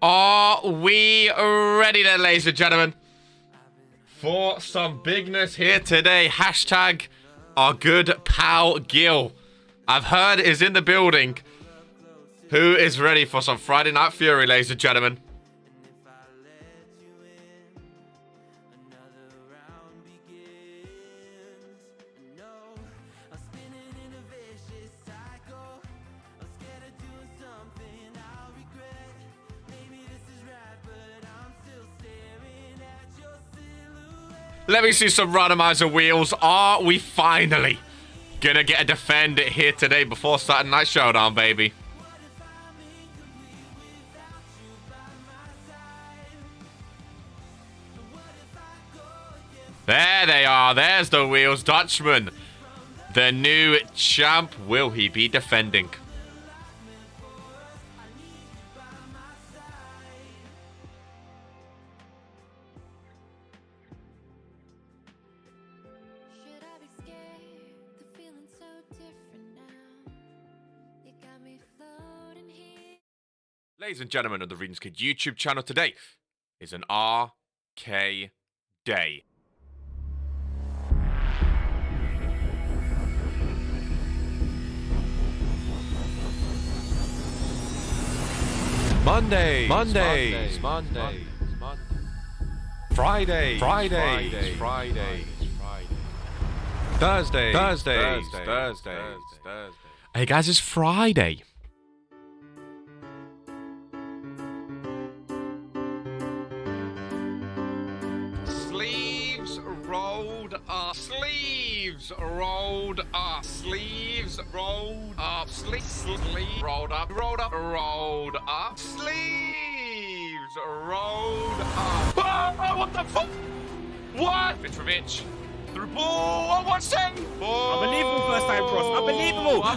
Are we ready then, ladies and gentlemen? For some bigness here today. Hashtag our good pal Gil, I've heard, is in the building. Who is ready for some Friday Night Fury, ladies and gentlemen? Let me see some randomizer wheels. Are we finally gonna get a defend it here today before Saturday Night Showdown, baby? There they are. There's the wheels. Dutchman, the new champ. Will he be defending? Ladies and gentlemen of the Readings Kid YouTube channel, today is an RK day. Mondays, Fridays, Thursdays. Hey guys, it's Friday. Sleeves rolled up, sleeves rolled up, sleeves rolled up, sleeves rolled up, rolled up, sleeves rolled up. Oh, what the fuck? What? Mitrovic. Through ball. Oh, what's that? Unbelievable first time cross.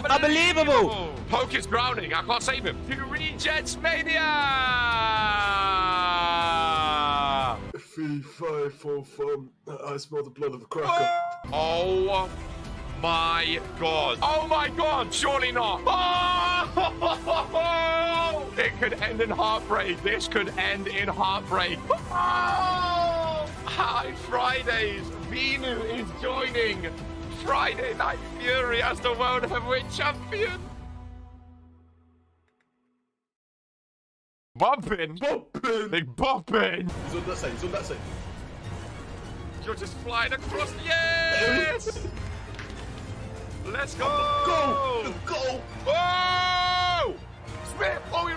Unbelievable. Poke is drowning. I can't save him. Two rejects, mania. 3, 5, 4, 5. I smell the blood of a cracker. Oh my god. Oh my god. Surely not. Oh! It could end in heartbreak. This could end in heartbreak. Oh! Hi, Fridays. Vinu is joining Friday Night Fury as the World Heavyweight Champion. Bumping. Big bumping. He's on that side. You're just flying across. Yes! Let's go! Go! Whoa! Smith! Oh,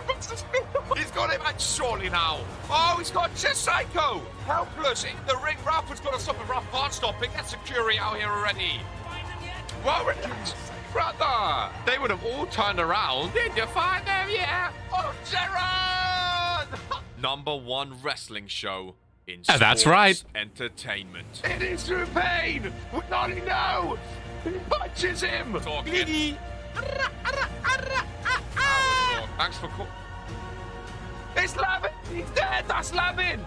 he's got him, and surely now. Oh, he's got Psycho! Helpless in the ring. Ralph has got to stop him. Ralph can't stop it. That's Security out here already. Well, brother! They would have all turned around. Did you find them? Yeah! Oh, Gerard! #1 wrestling show in That's right. sports entertainment. It is through pain. We only know. He punches him. Talking. Thanks for call. It's Lavin. He's dead. That's Lavin.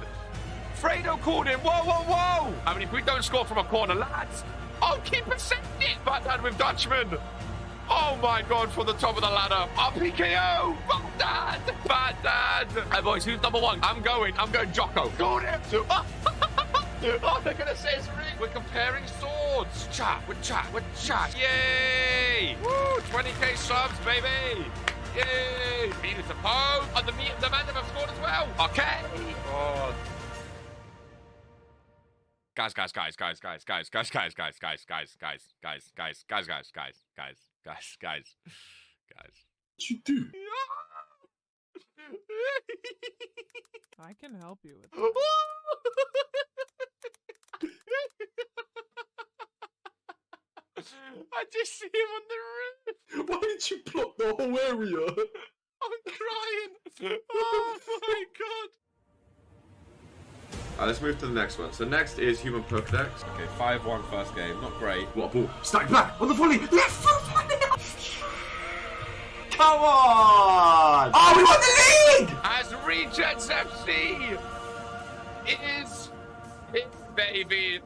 Fredo called him. Whoa, whoa, whoa. I mean, if we don't score from a corner, lads, I'll keep it set it. Bad with Dutchman. Oh my God, from the top of the ladder. RPKO. Bad dad. Hey boys, who's number one? I'm going Jocko. Called him. Oh, they're gonna say it's rigged. We're comparing swords. We're chat. Yay. Woo, 20k subs, baby. Yay. Beat it to Poe. And the man have scored as well. Okay. Oh. Guys. What you do? I can help you with I just see him on the roof. Why did you block the whole area? I'm crying. Oh my God. Alright, let's move to the next one. So next is Human Pokedex. Okay, 5-1 first game. Not great. What a ball. Stack back on the volley. Left foot volley. Come on! Oh, we won the league! As Regents FC is it, baby.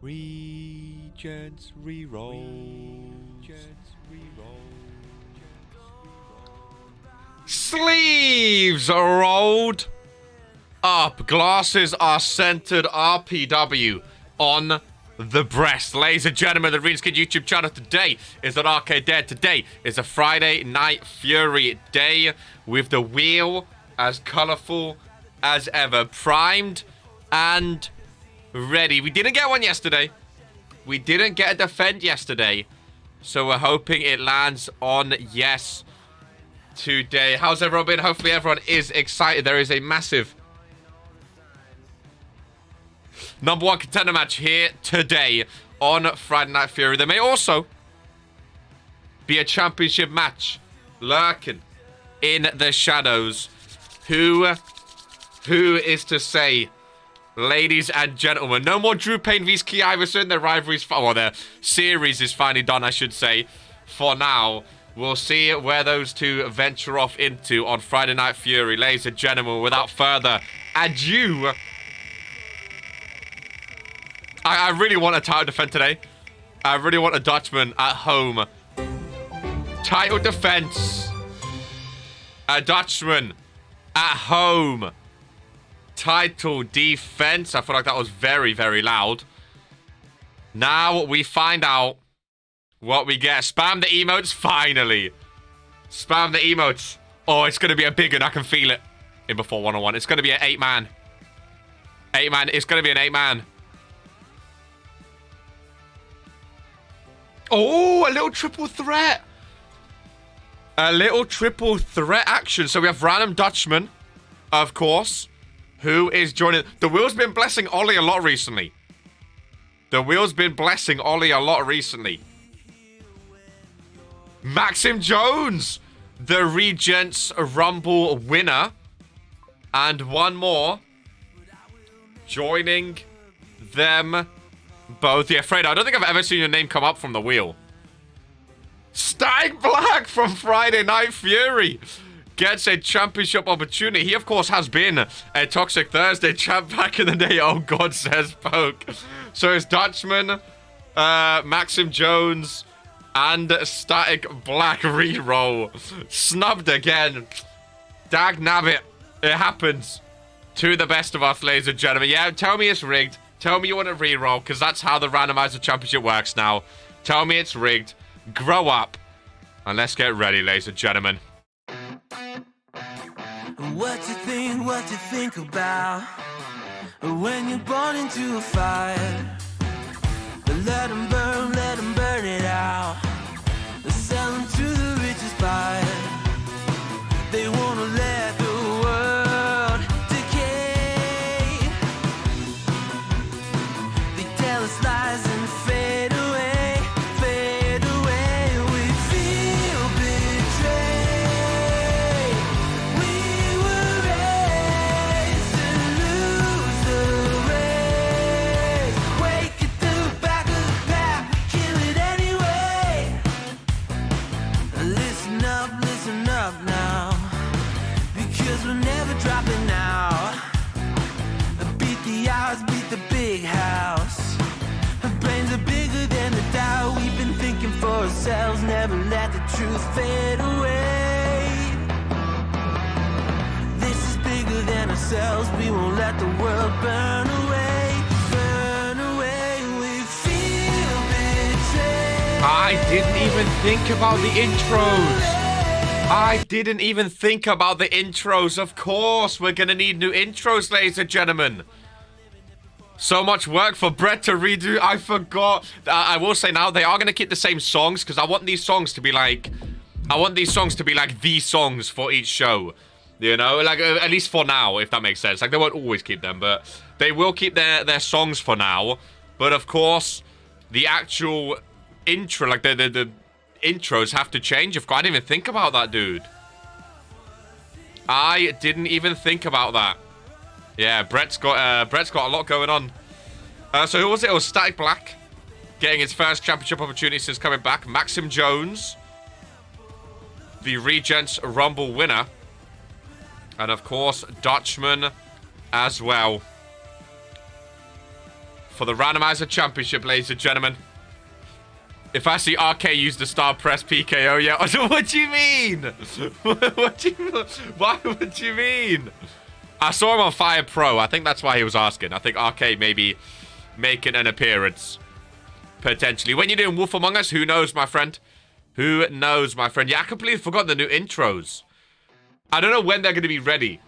Regents reroll. Sleeves are rolled up. Glasses are centered. RPW on the breast. Ladies and gentlemen, the ReZkid YouTube channel today is an Arcade Dead. Today is a Friday Night Fury day with the wheel as colorful as ever. Primed and ready. We didn't get one yesterday. We didn't get a defend yesterday. So we're hoping it lands on yes today. How's everyone been? Hopefully everyone is excited. There is a massive #1 contender match here today on Friday Night Fury. There may also be a championship match lurking in the shadows. Who is to say, ladies and gentlemen? No more Drew Payne vs. Key Iverson. Their rivalries, well, their series is finally done, I should say. For now, we'll see where those two venture off into on Friday Night Fury. Ladies and gentlemen, without further ado, I really want a title defense today. I really want a Dutchman at home. Title defense. A Dutchman at home. Title defense. I feel like that was very, very loud. Now we find out what we get. Spam the emotes, finally. Spam the emotes. Oh, it's going to be a big one. I can feel it. In before 101. It's going to be an 8-man. 8-man. It's going to be an 8-man. Oh, a little triple threat. A little triple threat action. So we have random Dutchman, of course, who is joining. The wheel's been blessing Ollie a lot recently. The wheel's been blessing Ollie a lot recently. Maxim Jones, the Regents Rumble winner. And one more joining them both. Yeah, Fredo, I don't think I've ever seen your name come up from the wheel. Stag Black from Friday Night Fury gets a championship opportunity. He, of course, has been a Toxic Thursday champ back in the day. Oh, God, says Poke. So it's Dutchman, Maxim Jones, and Static Black reroll. Snubbed again. Dag nabbit. It happens to the best of us, ladies and gentlemen. Yeah, tell me it's rigged. Tell me you want to reroll, because that's how the randomizer championship works now. Tell me it's rigged. Grow up. And let's get ready, ladies and gentlemen. What you think about when you're born into a fire? Let them burn it out. Sell them to the richest buyer. They wanna let the world decay. They tell us lies and fade away, fade away. We feel betrayed. ourselves, never let the truth fade away. This is bigger than ourselves, we won't let the world burn away. Burn away, we feel betrayed. I didn't even think about the intros. I didn't even think about the intros. Of course, we're gonna need new intros, ladies and gentlemen. So much work for Brett to redo. I forgot. I will say now, they are gonna keep the same songs because I want these songs to be like, the songs for each show. You know, like at least for now, if that makes sense. Like they won't always keep them, but they will keep their songs for now. But of course, the actual intro, like the intros have to change. Of course, I didn't even think about that, dude. I didn't even think about that. Yeah, Brett's got a lot going on. So who was it? It was Static Black, getting his first championship opportunity since coming back. Maxim Jones, the Regents Rumble winner, and of course Dutchman as well for the randomizer championship, ladies and gentlemen. If I see RK use the star press PKO, yeah. What do you mean? Why would you mean? I saw him on Fire Pro. I think that's why he was asking. I think RK maybe making an appearance. Potentially. When you're doing Wolf Among Us, who knows, my friend? Who knows, my friend? Yeah, I completely forgot the new intros. I don't know when they're going to be ready.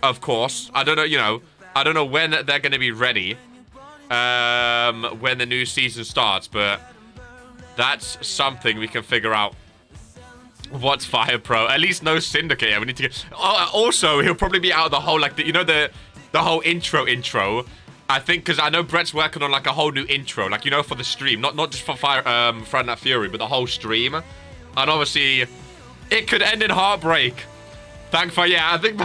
Of course. I don't know, you know. I don't know when they're going to be ready. When the new season starts, but that's something we can figure out. What's Fire Pro? At least no Syndicate. Yeah, we need to get... also, he'll probably be out of the whole, like, the whole intro. I think, because I know Brett's working on, like, a whole new intro. Like, you know, for the stream. Not just for Friday Night Fury, but the whole stream. And obviously, it could end in heartbreak. Thankfully, yeah, I think...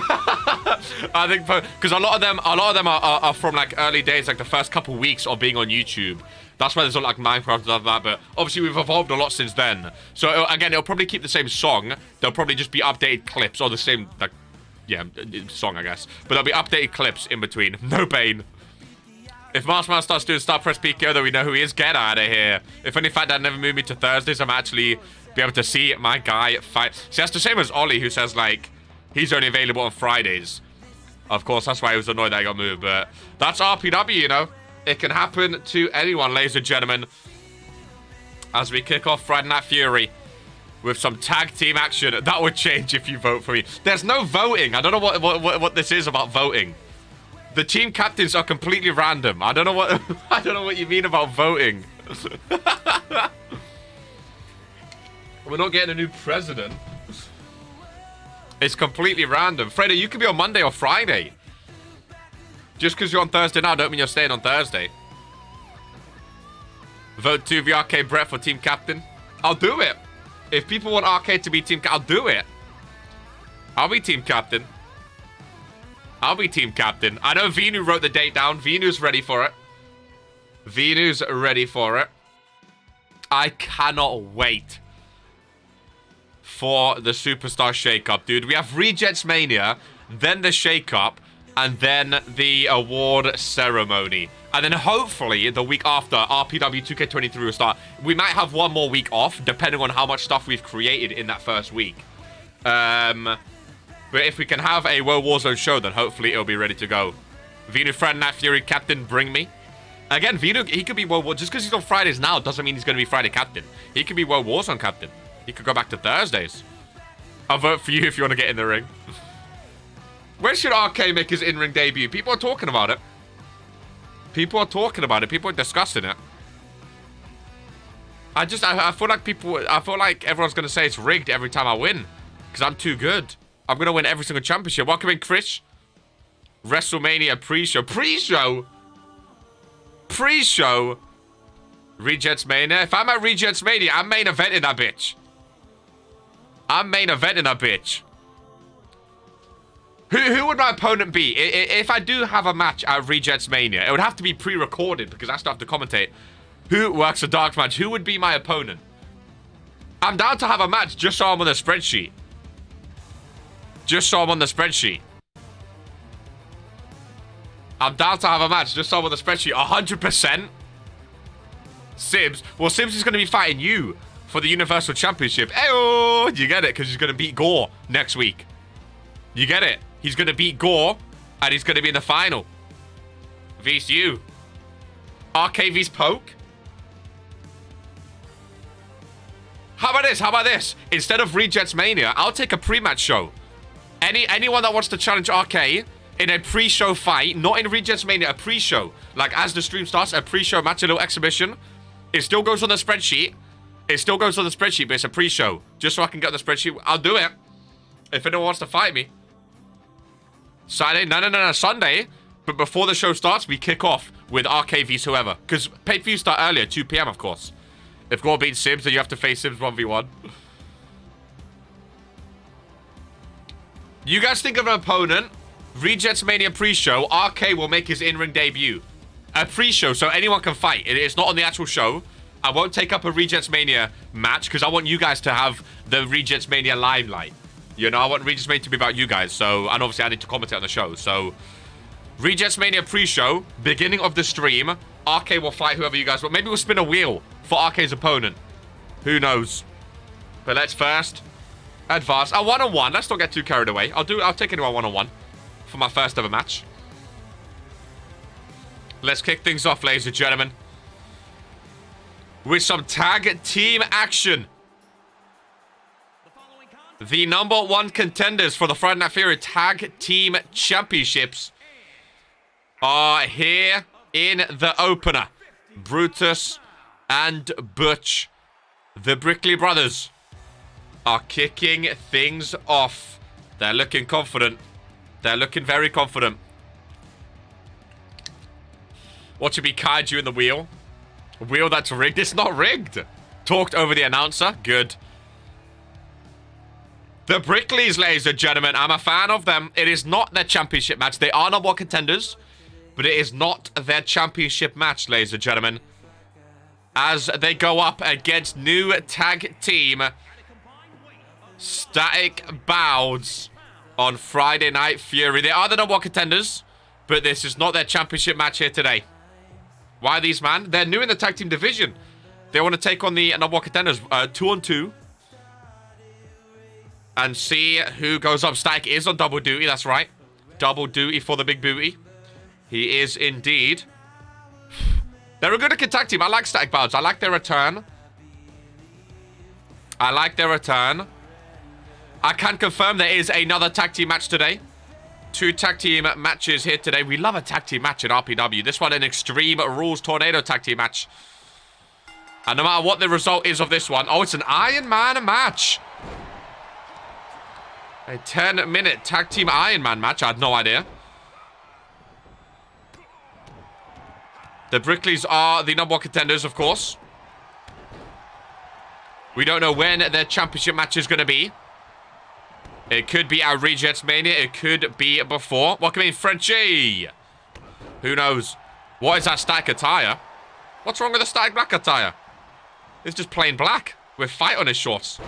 because a lot of them are from, like, early days, like, the first couple weeks of being on YouTube. That's why there's not like Minecraft and stuff like that, but obviously we've evolved a lot since then. So again, it'll probably keep the same song. There'll probably just be updated clips or the same, like, yeah, song, I guess. But there'll be updated clips in between. No pain. If Marsman starts doing Star Press PKO, then we know who he is. Get out of here. If any fact that never moved me to Thursdays, I'm actually be able to see my guy fight. See, that's the same as Ollie, who says, like, he's only available on Fridays. Of course, that's why he was annoyed that he got moved, but that's RPW, you know. It can happen to anyone, ladies and gentlemen. As we kick off Friday Night Fury with some tag team action. That would change if you vote for me. There's no voting. I don't know what this is about voting. The team captains are completely random. I don't know what you mean about voting. We're not getting a new president. It's completely random. Fredo, you could be on Monday or Friday. Just because you're on Thursday now, don't mean you're staying on Thursday. Vote 2 VRK Brett for team captain. I'll do it. If people want RK to be team captain, I'll do it. I'll be team captain. I'll be team captain. I know Venu wrote the date down. Venu's ready for it. Venu's ready for it. I cannot wait for the Superstar Shake-Up, dude. We have Regents Mania, then the Shake-Up, and then the award ceremony. And then hopefully the week after, RPW2K23 will start. We might have one more week off, depending on how much stuff we've created in that first week. But if we can have a World Warzone show, then hopefully it'll be ready to go. Venu, Friday Night Fury captain, bring me. Again, Venu, he could be World War. Just because he's on Fridays now doesn't mean he's going to be Friday captain. He could be World Warzone captain. He could go back to Thursdays. I'll vote for you if you want to get in the ring. When should RK make his in-ring debut? People are talking about it. People are talking about it. People are discussing it. I feel like everyone's going to say it's rigged every time I win. Because I'm too good. I'm going to win every single championship. Welcome in, Chris. WrestleMania pre-show. Pre-show? Pre-show? Regents Mania? If I'm at Regents Mania, I'm main eventing that bitch. I'm main eventing that bitch. Who would my opponent be? If I do have a match at Regents Mania, it would have to be pre-recorded because I still have to commentate. Who works a dark match? Who would be my opponent? I'm down to have a match just so I'm on the spreadsheet. Just so I'm on the spreadsheet. I'm down to have a match just so I'm on the spreadsheet. 100%. Sibs. Well, Sibs is going to be fighting you. for the Universal Championship. Ayo! You get it, because he's going to beat Gore next week. You get it? He's going to beat Gore, and he's going to be in the final. Vs you. RK vs Poke? How about this? How about this? Instead of Rejets Mania, I'll take a pre-match show. Anyone that wants to challenge RK in a pre-show fight, not in Rejets Mania, a pre-show. Like, as the stream starts, a pre-show match, a little exhibition. It still goes on the spreadsheet. It still goes on the spreadsheet, but it's a pre-show. Just so I can get on the spreadsheet. I'll do it. If anyone wants to fight me. Saturday? No. Sunday. But before the show starts, we kick off with RK vs whoever. Because pay-per-views start earlier, 2 PM, of course. If Gore beats Sims, then you have to face Sims 1v1. You guys think of an opponent. Rejets Mania pre-show. RK will make his in-ring debut. A pre-show, so anyone can fight. It's not on the actual show. I won't take up a Rejets Mania match because I want you guys to have the Rejets Mania limelight. You know, I want Rejets Mania to be about you guys. So, and obviously I need to commentate on the show. So, Rejets Mania pre-show, beginning of the stream. RK will fight whoever you guys want. Maybe we'll spin a wheel for RK's opponent. Who knows? But let's first advance. A one-on-one. Let's not get too carried away. I'll take anyone one-on-one for my first ever match. Let's kick things off, ladies and gentlemen, with some tag team action. The #1 contenders for the Friday Night Fury Tag Team Championships are here in the opener. Brutus and Butch, the Brickley brothers, are kicking things off. They're looking confident. They're looking very confident. Watch it be Kaiju in the wheel. A wheel that's rigged. It's not rigged. Talked over the announcer. Good. The Brickleys, ladies and gentlemen. I'm a fan of them. It is not their championship match. They are #1 contenders. But it is not their championship match, ladies and gentlemen. As they go up against new tag team Static Bouds on Friday Night Fury. They are the #1 contenders. But this is not their championship match here today. Why these, man? They're new in the tag team division. They want to take on the #1 contenders 2-on-2. And see who goes up. Static is on double duty, that's right. Double duty for the big booty. He is indeed. They're a good looking tag team. I like Static Bouds. I like their return. I can confirm there is another tag team match today. 2 tag team matches here today. We love a tag team match in RPW. This one an Extreme Rules Tornado tag team match. And no matter what the result is of this one. Oh, it's an Iron Man match. A 10-minute tag team Iron Man match. I had no idea. The Brickleys are the #1 contenders, of course. We don't know when their championship match is going to be. It could be at Rejets Mania. It could be before. Welcome in, Frenchie. Who knows? What is that Static attire? What's wrong with the Static black attire? It's just plain black with fight on his shorts.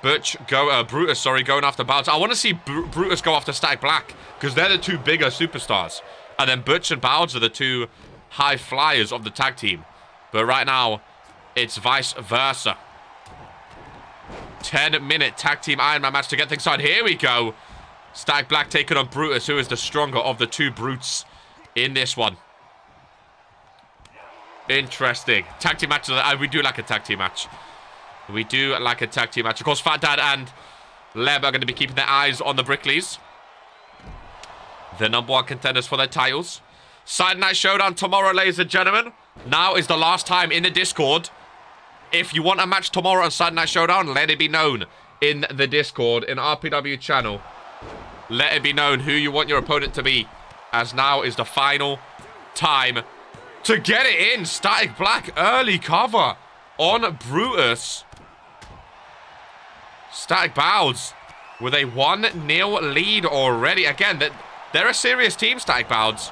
Brutus, going after Bouds. I want to see Brutus go after Static Black because they're the 2 bigger superstars. And then Butch and Bouds are the 2 high flyers of the tag team. But right now, it's vice versa. 10-minute tag team Iron Man match to get things started. Here we go. Static Black taking on Brutus, who is the stronger of the 2 brutes in this one. Interesting. Tag team matches. We do like a tag team match. We do like a tag team match. Of course, Fat Dad and Leb are going to be keeping their eyes on the Brickleys. The #1 contenders for their titles. Side Night Showdown tomorrow, ladies and gentlemen. Now is the last time in the Discord. If you want a match tomorrow on Side Night Showdown, let it be known in the Discord, in RPW channel. Let it be known who you want your opponent to be. As now is the final time to get it in. Static Black early cover on Brutus. Static Bouds with a 1-0 lead already. Again, they're a serious team, Static Bouds.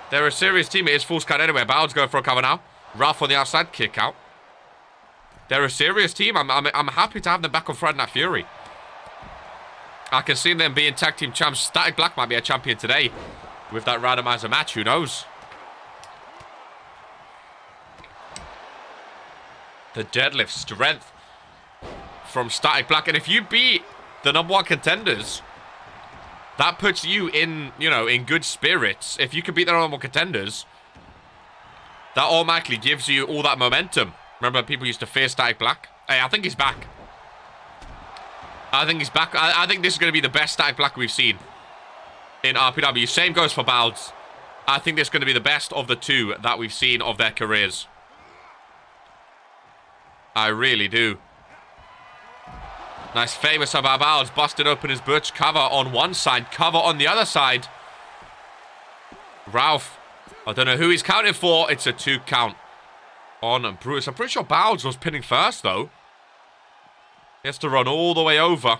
They're a serious team. It is full scan anyway. Bouds going for a cover now. Ralph on the outside, kick out. They're a serious team. I'm happy to have them back on Friday Night Fury. I can see them being tag team champs. Static Black might be a champion today with that randomizer match. Who knows? The deadlift strength from Static Black. And if you beat the #1 contenders, that puts you in, you know, in good spirits. If you can beat the #1 contenders, that automatically gives you all that momentum. Remember, people used to fear Static Black? Hey, I think he's back. I think he's back. I think this is going to be the best Static Black we've seen in RPW. Same goes for Bouds. I think this is going to be the best of the two that we've seen of their careers. I really do. Nice famous about Bouds. Busted open his butch. Cover on one side. Cover on the other side. Ralph. I don't know who he's counting for. It's a 2 count on Bruce. I'm pretty sure Bouds was pinning first, though. He has to run all the way over.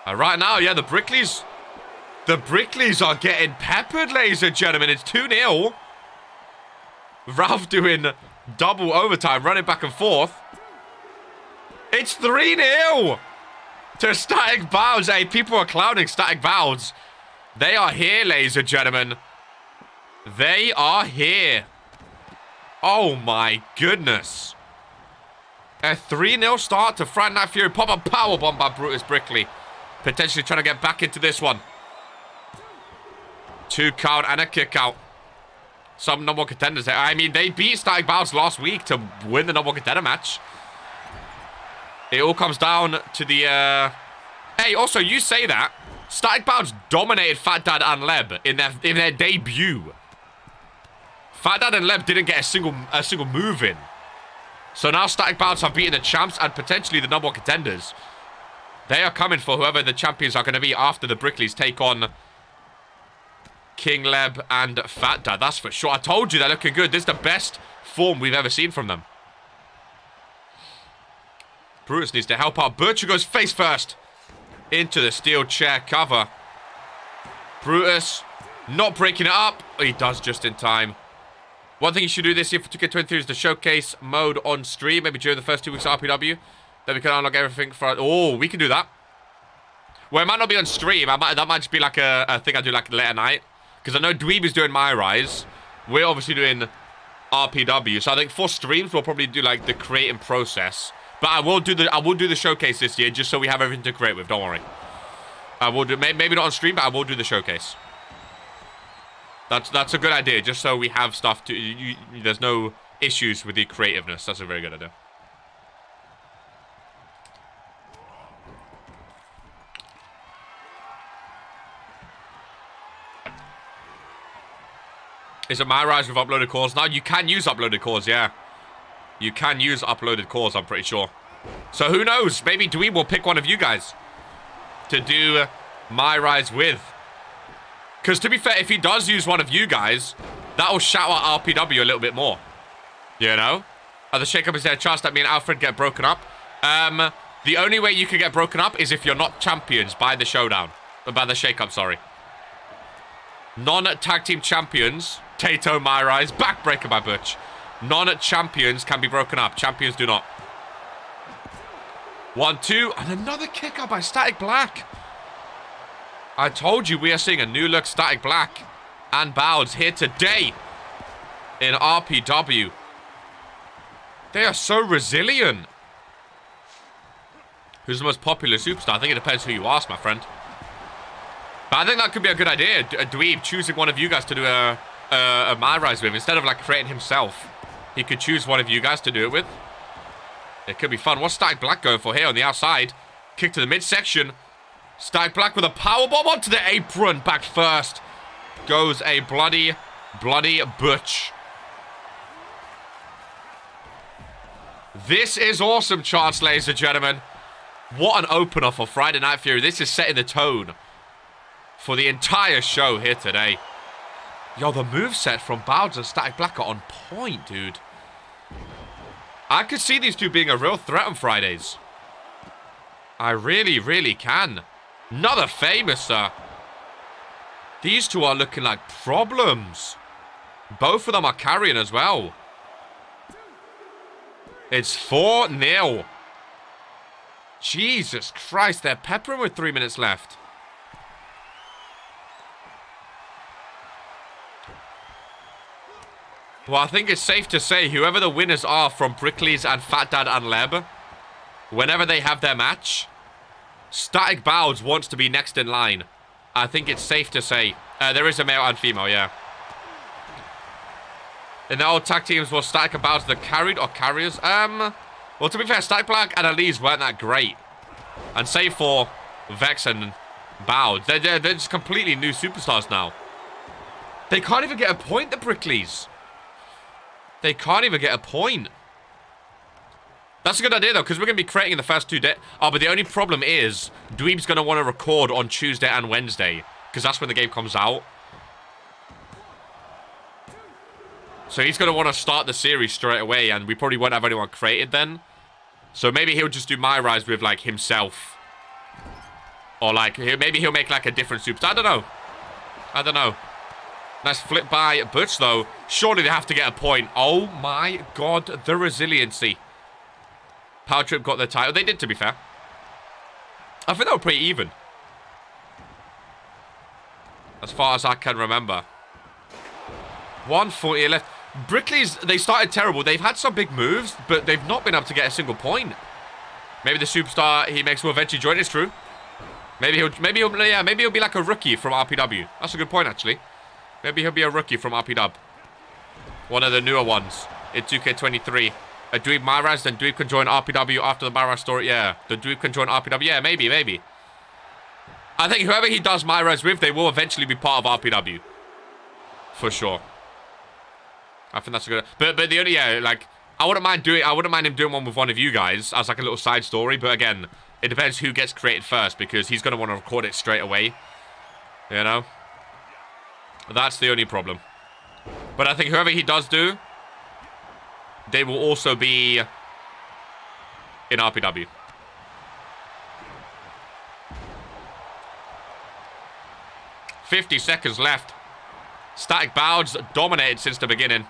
Right now, yeah, the Brickleys. The Brickleys are getting peppered, ladies and gentlemen. It's 2-0. Ralph doing double overtime, running back and forth. It's 3-0 to Static Bouds. Hey, people are clowning Static Bouds. They are here, ladies and gentlemen. They are here. Oh, my goodness. A 3-0 start to Friday Night Fury. Pop a powerbomb by Brutus Brickley. Potentially trying to get back into this one. 2 count and a kick out. Some #1 contenders there. I mean, they beat Static Bouds last week to win the #1 contender match. It all comes down to the... Hey, also, you say that. Static Bouds dominated Fat Dad and Leb in their debut. Fat Dad and Leb didn't get a single move in. So now Static Bouds have beaten the champs and potentially the #1 contenders. They are coming for whoever the champions are going to be after the Brickleys take on King Leb and Fat Dad. That's for sure. I told you they're looking good. This is the best form we've ever seen from them. Brutus needs to help out. Butcher goes face first into the steel chair cover. Brutus not breaking it up. He does just in time. One thing you should do this year for 2K23 is the showcase mode on stream. Maybe during the first 2 weeks of RPW. Then we can unlock everything for... Oh, we can do that. Well, it might not be on stream. That might just be like a thing I do like late at night. Because I know Dweeb is doing My Rise. We're obviously doing RPW. So I think for streams, we'll probably do like the creating process. But I will do the showcase this year just so we have everything to create with. Don't worry. I will do... Maybe not on stream, but I will do the showcase. That's a good idea. Just so we have stuff to... there's no issues with the creativeness. That's a very good idea. Is it My Rise with uploaded cores? Now you can use uploaded cores, yeah. You can use uploaded cores, I'm pretty sure. So who knows? Maybe Dweeb will pick one of you guys to do My Rise with. Because to be fair, if he does use one of you guys, that will shout out RPW a little bit more. You know? The shake-up, is there a chance that me and Alfred get broken up? The only way you can get broken up is if you're not champions by the showdown. By the shake-up, sorry. Non-tag team champions... Tato, My Rise, backbreaker by Butch. Non-champions can be broken up. Champions do not. 1-2, and another kick out by Static Black. I told you we are seeing a new look Static Black and Bouds here today in RPW. They are so resilient. Who's the most popular superstar? I think it depends who you ask, my friend. But I think that could be a good idea. A Dweeb choosing one of you guys to do a My Rise with. Instead of like creating himself, he could choose one of you guys to do it with. It could be fun. What's Static Black going for here on the outside? Kick to the midsection. Static Black with a powerbomb onto the apron. Back first goes a bloody Butch. This is awesome, chance, ladies and gentlemen. What an opener for Friday Night Fury. This is setting the tone for the entire show here today. Yo, the moveset from Bouds and Static Black are on point, dude. I could see these two being a real threat on Fridays. I really, really can. Another famouser. These two are looking like problems. Both of them are carrying as well. It's 4-0. Jesus Christ, they're peppering with 3 minutes left. Well, I think it's safe to say whoever the winners are from Brickley's and Fat Dad and Leb, whenever they have their match, Static Bowds wants to be next in line. I think it's safe to say. There is a male and female, yeah. In the old tag teams, was Static and Bowds the carried or carriers? Well, to be fair, Static Black and Elise weren't that great. And save for Vex and Bowds, they're just completely new superstars now. They can't even get a point, the Brickleys. They can't even get a point. That's a good idea, though, because we're going to be creating in the first 2 days. Oh, but the only problem is, Dweeb's going to want to record on Tuesday and Wednesday, because that's when the game comes out. So he's going to want to start the series straight away, and we probably won't have anyone created then. So maybe he'll just do My Rise with, like, himself. Or, like, maybe he'll make, like, a different superstar. I don't know. I don't know. Nice flip by Butch, though. Surely they have to get a point. Oh, my God. The resiliency. Power Trip got their title. They did, to be fair. I think they were pretty even. As far as I can remember. 140 left. Brickley's, they started terrible. They've had some big moves, but they've not been able to get a single point. Maybe the superstar he makes will eventually join. It's true. Maybe he'll be like a rookie from RPW. That's a good point, actually. Maybe he'll be a rookie from RPW. One of the newer ones in 2K23. A Dweeb Myraz, then Dweeb can join RPW after the Myraz story. Yeah, the Dweeb can join RPW. Yeah, maybe. I think whoever he does Myraz with, they will eventually be part of RPW. For sure. I think that's a good... But the only... Yeah, like... I wouldn't mind him doing one with one of you guys as like a little side story. But again, it depends who gets created first, because he's going to want to record it straight away. You know? That's the only problem. But I think whoever he does do, they will also be in RPW. $50 seconds left. Static Bowds dominated since the beginning.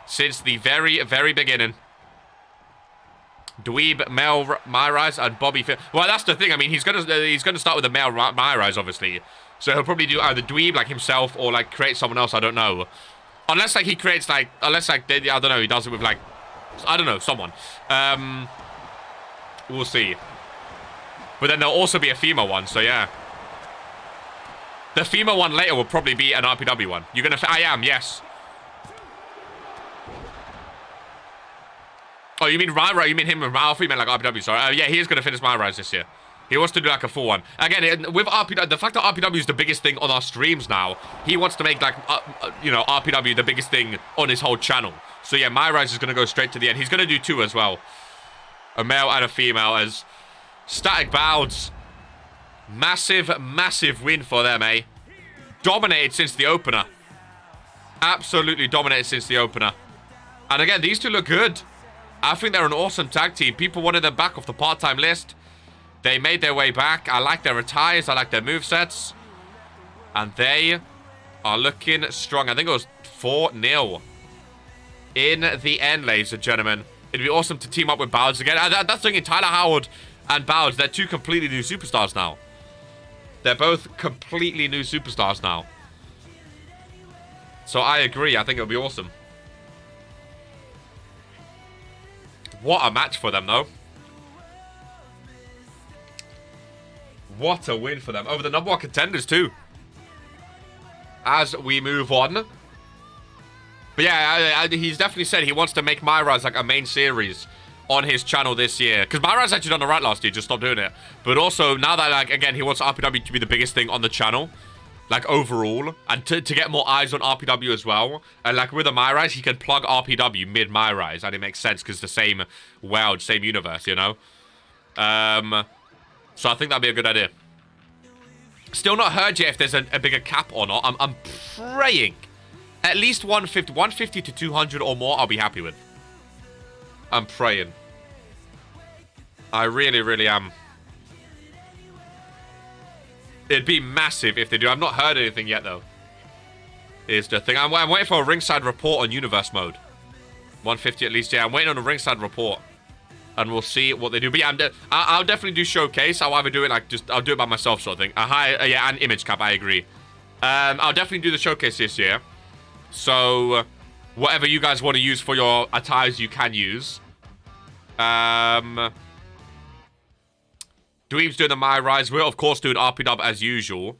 Since the very, very beginning. Dweeb, Mel, Myrise, and Bobby. Well, that's the thing. I mean, he's gonna start with the male Myrise, obviously. So he'll probably do either Dweeb, like himself, or like create someone else. I don't know. Unless like he creates like, I don't know, he does it with like, I don't know, someone. We'll see. But then there'll also be a female one. So yeah. The female one later will probably be an RPW one. You're gonna... I am, yes. Oh, you mean Ryra? You mean him and Ralph? You meant like RPW, sorry. Yeah, he is gonna finish my Rise this year. He wants to do like a full one. Again, with RPW, the fact that RPW is the biggest thing on our streams now, he wants to make like, you know, RPW the biggest thing on his whole channel. So yeah, my Rise is gonna go straight to the end. He's gonna do 2 as well. A male and a female as Static Bowds. Massive, massive win for them, eh? Dominated since the opener. Absolutely dominated since the opener. And again, these two look good. I think they're an awesome tag team. People wanted them back off the part-time list. They made their way back. I like their attires. I like their movesets. And they are looking strong. I think it was 4-0 in the end, ladies and gentlemen. It'd be awesome to team up with Bowds again. That's the thing. Tyler Howard and Bowds, they're 2 completely new superstars now. They're both completely new superstars now. So I agree. I think it'll be awesome. What a match for them, though. What a win for them. Over the number 1 contenders, too. As we move on. But yeah, he's definitely said he wants to make Myraz like a main series on his channel this year. Because Myraz actually done alright last year, just stopped doing it. But also, now that, like, again, he wants RPW to be the biggest thing on the channel. Like, overall. And to get more eyes on RPW as well. And, like, with a Myraz, he can plug RPW mid-Myraz. And it makes sense, because the same world, same universe, you know? So I think that'd be a good idea. Still not heard yet if there's a bigger cap or not. I'm praying. At least 150. 150 to 200 or more, I'll be happy with. I'm praying. I really, really am. It'd be massive if they do. I've not heard anything yet, though. Is the thing. I'm waiting for a ringside report on universe mode. 150 at least, yeah. I'm waiting on a ringside report. And we'll see what they do. But yeah, I'll definitely do showcase. I'll either do it like I'll do it by myself sort of thing. Yeah, and image cap, I agree. I'll definitely do the showcase this year. So whatever you guys want to use for your attires, you can use. Dweeb's doing the My Rise. We're of course doing RPW as usual.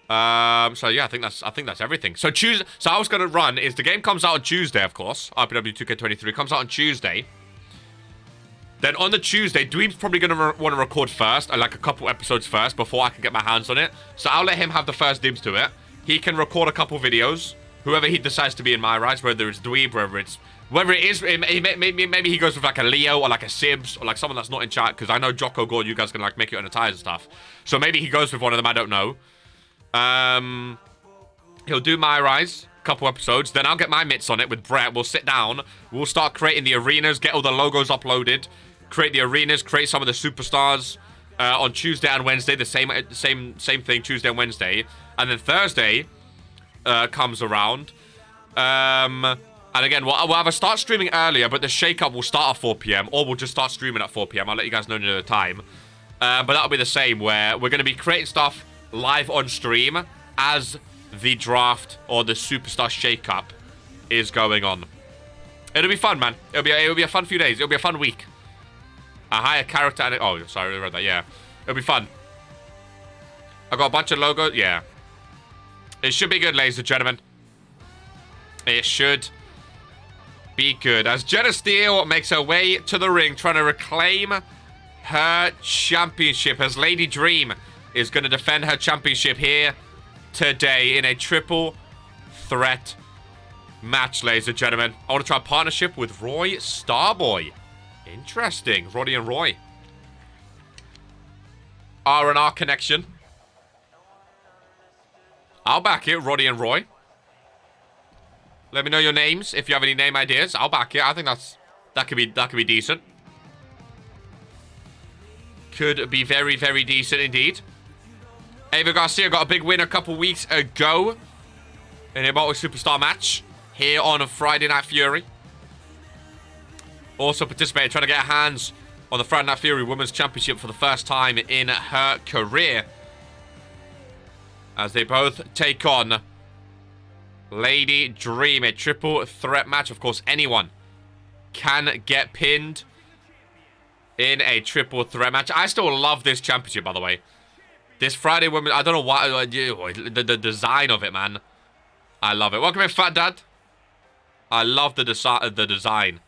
So yeah, I think that's everything. So Tuesday. So I was gonna run is the game comes out on Tuesday, of course. RPW2K23 comes out on Tuesday. Then on the Tuesday, Dweeb's probably gonna want to record first, like a couple episodes first, before I can get my hands on it. So I'll let him have the first dibs to it. He can record a couple videos. Whoever he decides to be in My Rise, whether it's Dweeb, whether it is, maybe he goes with like a Leo or like a Sibs or like someone that's not in chat, because I know Jocko Gore, you guys can like make it on the tires and stuff. So maybe he goes with one of them. I don't know. He'll do My Rise, couple episodes. Then I'll get my mitts on it with Brett. We'll sit down. We'll start creating the arenas, get all the logos uploaded, create the arenas, create some of the superstars on Tuesday and Wednesday. The same thing, Tuesday and Wednesday. And then Thursday comes around. And again, we'll either start streaming earlier, but the shake-up will start at 4 p.m. or we'll just start streaming at 4 p.m. I'll let you guys know near the time. But that'll be the same, where we're going to be creating stuff live on stream as the draft or the superstar shake-up is going on. It'll be fun, man. It'll be a fun few days. It'll be a fun week. A higher character and oh, sorry, I read that. Yeah, it'll be fun. I got a bunch of logos. Yeah, it should be good, ladies and gentlemen. It should be good. As Jenna Steele makes her way to the ring, trying to reclaim her championship, as Lady Dream is going to defend her championship here today in a triple threat match, ladies and gentlemen. I want to try a partnership with Roy Starboy. Interesting. Roddy and Roy. R&R connection. I'll back it, Roddy and Roy. Let me know your names if you have any name ideas. I'll back it. I think that could be decent. Could be very, very decent indeed. Ava Garcia got a big win a couple weeks ago in a multi-superstar match here on a Friday Night Fury. Also participated, trying to get her hands on the Friday Night Fury Women's Championship for the first time in her career. As they both take on Lady Dream, a triple threat match. Of course, anyone can get pinned in a triple threat match. I still love this championship, by the way. This Friday Women, I don't know why, the design of it, man. I love it. Welcome in, Fat Dad. I love the design.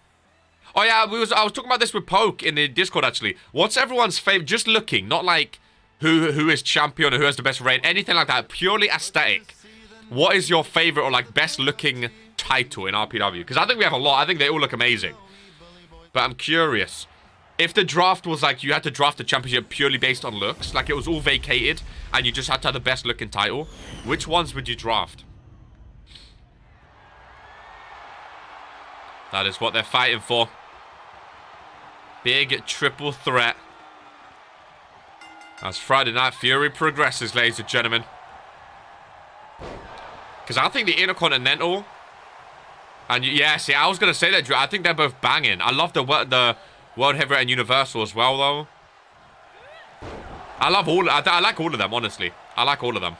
Oh yeah, I was talking about this with Poke in the Discord actually. What's everyone's favorite? Just looking, not like who is champion or who has the best reign, anything like that. Purely aesthetic. What is your favorite or like best looking title in RPW? Because I think we have a lot. I think they all look amazing. But I'm curious. If the draft was like you had to draft the championship purely based on looks, like it was all vacated and you just had to have the best looking title, which ones would you draft? That is what they're fighting for. Big triple threat. As Friday Night Fury progresses, ladies and gentlemen. Because I think the Intercontinental... And yeah, see, I was going to say that. I think they're both banging. I love the World Heavyweight and Universal as well, though. I love all... I like all of them, honestly. I like all of them.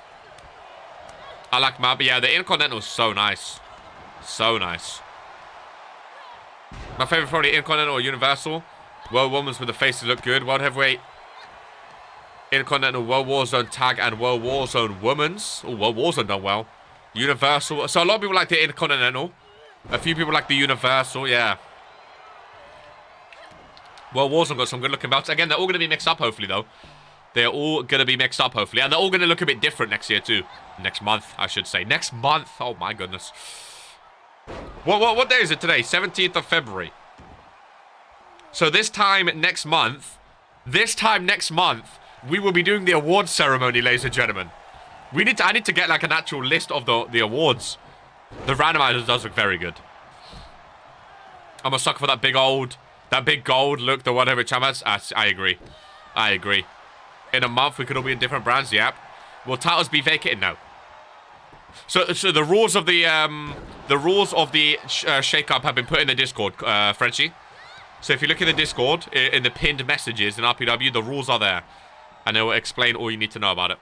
I like my... But yeah, the Intercontinental is so nice. So nice. My favorite probably Intercontinental or Universal. World Women's with the faces look good. World Heavyweight, Intercontinental, World Warzone Tag, and World Warzone Women's. Oh, World Warzone done well. Universal. So a lot of people like the Intercontinental. A few people like the Universal, yeah. World Warzone got some good looking belts. Again, they're all going to be mixed up, hopefully, though. They're all going to be mixed up, hopefully. And they're all going to look a bit different next year, too. Next month, I should say. Next month. Oh, my goodness. What day is it today? 17th of February. So this time next month, we will be doing the awards ceremony, ladies and gentlemen. I need to get like an actual list of the awards. The randomizer does look very good. I'm a sucker for that big gold look, the whatever champions. I agree. I agree. In a month, we could all be in different brands. Yep. Will titles be vacated? No. So the rules of the shake-up have been put in the Discord, Frenchie. So if you look in the Discord, in the pinned messages in RPW, the rules are there. And it will explain all you need to know about it.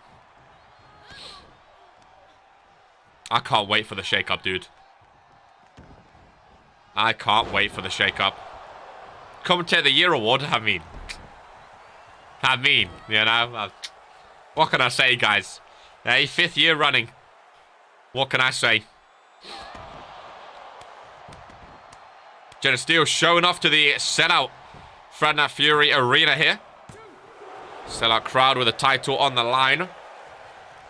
I can't wait for the shake-up, dude. I can't wait for the shake-up. Commentator of the Year award, I mean, you know, what can I say, guys? Hey, 5th year running. What can I say? Jenna Steele showing off to the sellout Fred Nat Fury arena here. Sellout crowd with a title on the line.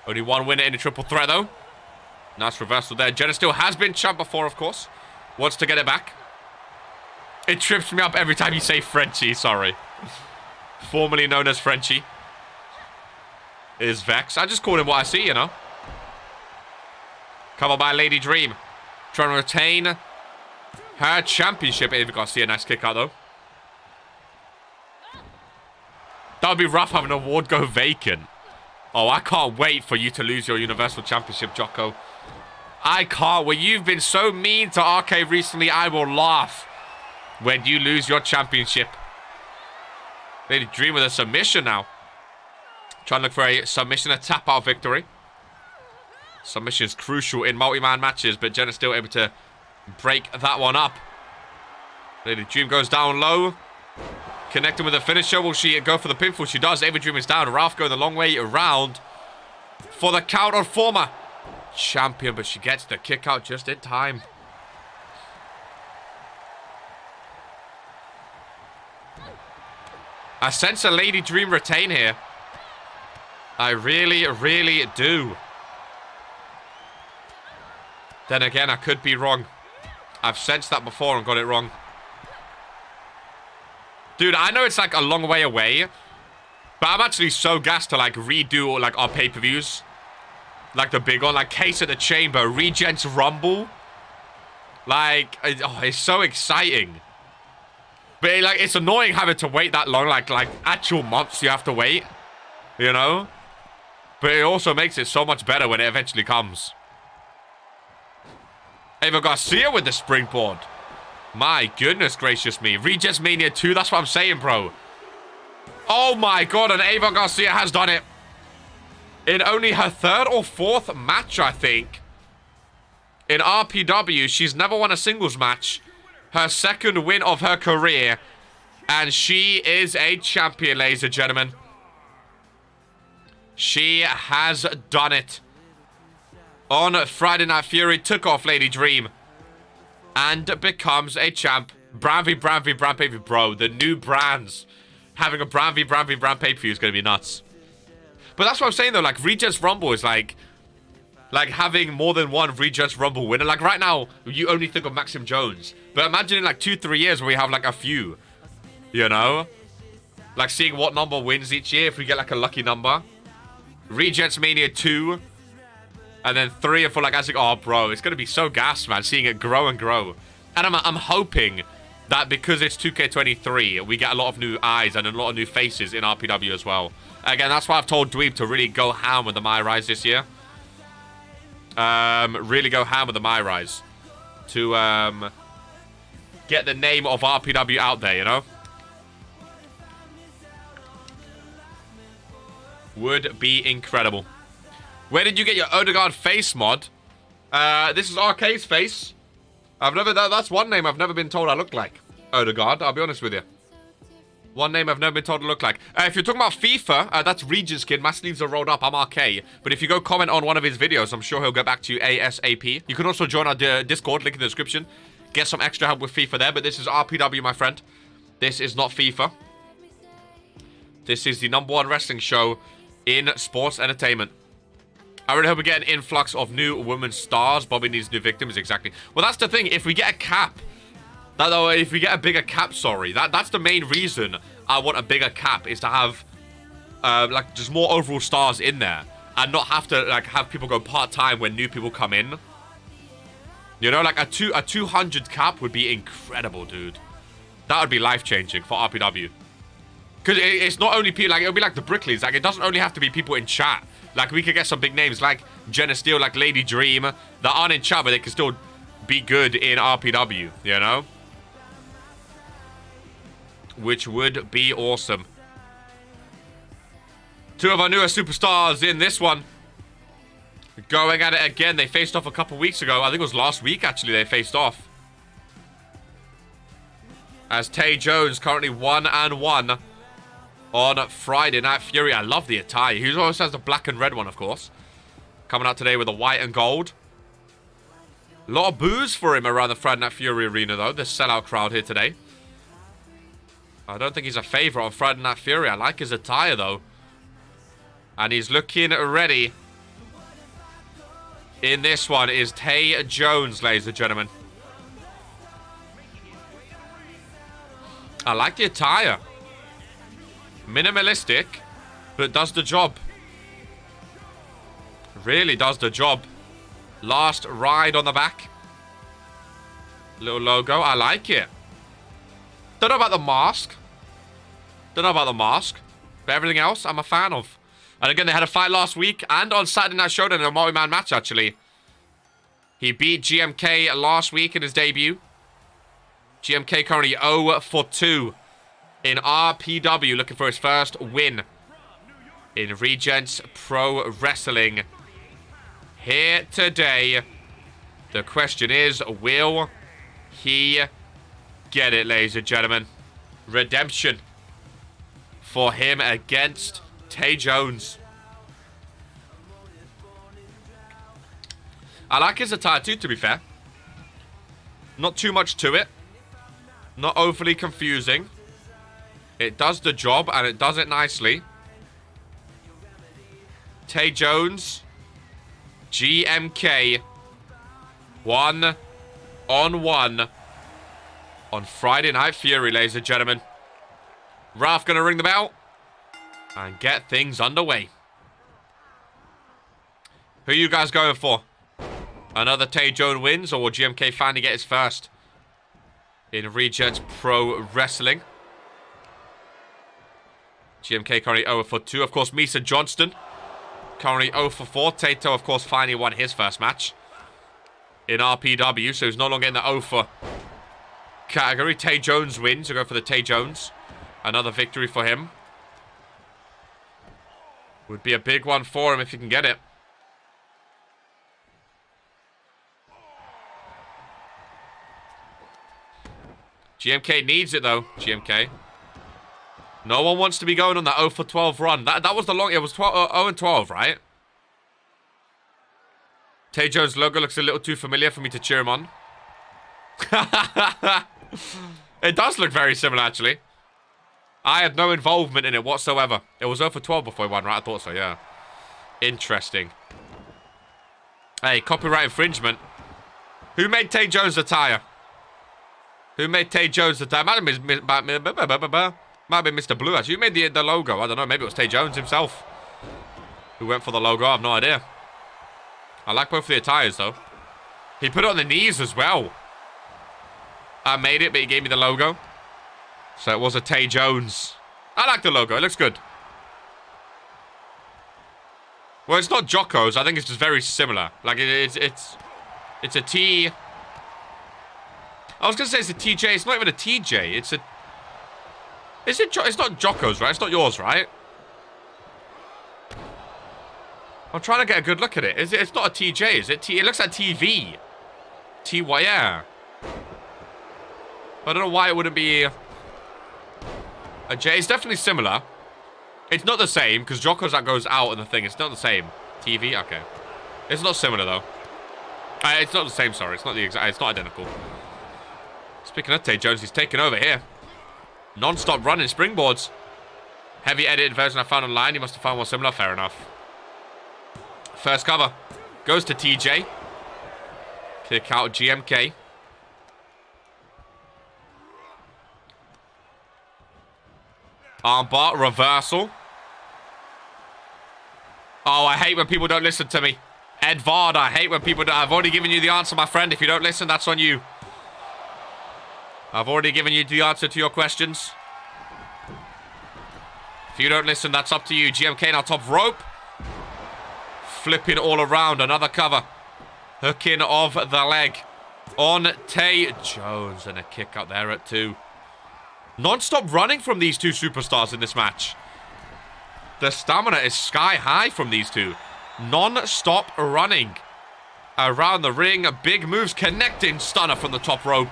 Only one winner in a triple threat, though. Nice reversal there. Jenna Steele has been champ before, of course. Wants to get it back. It trips me up every time you say Frenchie, sorry. Formerly known as Frenchie. Is Vex. I just call him what I see, you know. Covered by Lady Dream. Trying to retain her championship. Ava Garcia, nice kick out, though. That would be rough having an award go vacant. Oh, I can't wait for you to lose your Universal Championship, Jocko. I can't wait. You've been so mean to RK recently. I will laugh when you lose your championship. Lady Dream with a submission now. Trying to look for a submission, a tap-out victory. Submission is crucial in multi-man matches, but Jenna's still able to break that one up. Lady Dream goes down low. Connecting with a finisher. Will she go for the pinfall? She does. Ava Dream is down. Ralph going the long way around for the count on former champion, but she gets the kick out just in time. I sense a Lady Dream retain here. I really, really do. Then again, I could be wrong. I've sensed that before and got it wrong. Dude, I know it's like a long way away, but I'm actually so gassed to like redo like our pay-per-views. Like the big one, like Case at the Chamber, Regents Rumble. Like, it's so exciting. But like, it's annoying having to wait that long, like actual months you have to wait, you know? But it also makes it so much better when it eventually comes. Ava Garcia with the springboard. My goodness gracious me. Regents Mania 2, that's what I'm saying, bro. Oh my god, and Ava Garcia has done it. In only her 3rd or 4th match, I think. In RPW, she's never won a singles match. Her 2nd win of her career. And she is a champion, ladies and gentlemen. She has done it. On Friday Night Fury, took off Lady Dream. And becomes a champ. Brand v Brand v Brand pay-per-view. Bro, the new brands. Having a Brand v Brand v Brand pay-per-view is going to be nuts. But that's what I'm saying, though. Like, Regents Rumble is like having more than one Regents Rumble winner. Like, right now, you only think of Maxim Jones. But imagine in, like, 2-3 years where we have, like, a few. You know? Like, seeing what number wins each year if we get, like, a lucky number. Regents Mania 2. And then 3 and 4, like, as like, oh, bro, it's going to be so gassed, man, seeing it grow and grow. And I'm hoping that because it's 2K23, we get a lot of new eyes and a lot of new faces in RPW as well. Again, that's why I've told Dweeb to really go ham with the My Rise this year. Really go ham with the My Rise. To get the name of RPW out there, you know? Would be incredible. Where did you get your Odegaard face mod? This is RK's face. That's one name I've never been told I look like. Odegaard, I'll be honest with you. One name I've never been told to look like. If you're talking about FIFA, that's Regent's Kid. My sleeves are rolled up. I'm RK. But if you go comment on one of his videos, I'm sure he'll get back to you ASAP. You can also join our Discord, link in the description. Get some extra help with FIFA there. But this is RPW, my friend. This is not FIFA. This is the #1 wrestling show in sports entertainment. I really hope we get an influx of new women stars. Bobby needs new victims, exactly. Well, that's the thing. If we get a cap, if we get a bigger cap, that's the main reason I want a bigger cap, is to have like just more overall stars in there and not have to like have people go part-time when new people come in. You know, like a 200 cap would be incredible, dude. That would be life-changing for RPW. Because it's not only people, like, it'll be like the Brickleys. Like, it doesn't only have to be people in chat. Like, we could get some big names like Jenna Steele, like Lady Dream, that aren't in chat, but they can still be good in RPW, you know? Which would be awesome. 2 of our newest superstars in this one. Going at it again. They faced off a couple weeks ago. I think it was last week, actually, they faced off. As Tay Jones currently 1-1 on Friday Night Fury. I love the attire. He also has the black and red one, of course. Coming out today with the white and gold. A lot of boos for him around the Friday Night Fury arena, though. This sellout crowd here today. I don't think he's a favorite on Friday Night Fury. I like his attire, though. And he's looking ready. In this one is Tay Jones, ladies and gentlemen. I like the attire. Minimalistic, but it does the job. Really does the job. Last ride on the back. Little logo. I like it. Don't know about the mask. Don't know about the mask. But everything else, I'm a fan of. And again, they had a fight last week and on Saturday Night Showdown in a multi-man match, actually. He beat GMK last week in his debut. GMK currently 0-2 in RPW, looking for his first win in Regents Pro Wrestling. Here today, the question is, will he get it, ladies and gentlemen? Redemption for him against Tay Jones. I like his attire too, to be fair. Not too much to it. Not overly confusing. It does the job, and it does it nicely. Tay Jones, GMK, 1-on-1 on Friday Night Fury, ladies and gentlemen. Ralph gonna ring the bell and get things underway. Who are you guys going for? Another Tay Jones wins, or will GMK finally get his first in Regents Pro Wrestling? GMK currently 0-2. Of course, Misa Johnston currently 0-4. Tato, of course, finally won his first match in RPW, so he's no longer in the 0-4 category. Tay Jones wins. We'll go for the Tay Jones. Another victory for him. Would be a big one for him if he can get it. GMK needs it, though. GMK. No one wants to be going on that 0-12 run. That was the long... It was 0-12, right? Tay Jones' logo looks a little too familiar for me to cheer him on. It does look very similar, actually. I had no involvement in it whatsoever. It was 0-12 before he won, right? I thought so, yeah. Interesting. Hey, copyright infringement. Who made Tay Jones' attire? Who made Tay Jones' attire? Might have been Mr. Blue, actually. Who made the logo? I don't know. Maybe it was Tay Jones himself who went for the logo. I have no idea. I like both of the attires, though. He put it on the knees as well. I made it, but he gave me the logo. So it was a Tay Jones. I like the logo. It looks good. Well, it's not Jocko's. I think it's just very similar. Like, it's a T... I was going to say it's a TJ. It's not even a TJ. It's a... It's not Jocko's, right? It's not yours, right? I'm trying to get a good look at it. It's not a TJ, is it? It looks like TV. TY, yeah. I don't know why it wouldn't be a J. It's definitely similar. It's not the same, because Jocko's that goes out in the thing. It's not the same. TV? Okay. It's not similar, though. It's not the same, sorry. It's not the exact... It's not identical. Speaking of Tay Jones, he's taking over here. Non-stop running springboards. Heavy edited version I found online. You must have found one similar. Fair enough. First cover. Goes to TJ. Kick out GMK. Armbar. Reversal. Oh, I hate when people don't listen to me. Edvard, I hate when people don't... I've already given you the answer, my friend. If you don't listen, that's on you. I've already given you the answer to your questions. If you don't listen, that's up to you. GMK now top rope. Flipping all around. Another cover. Hooking of the leg on Tay Jones. And a kick out there at 2. Non-stop running from these two superstars in this match. The stamina is sky high from these two. Non-stop running around the ring. Big moves connecting. Stunner from the top rope.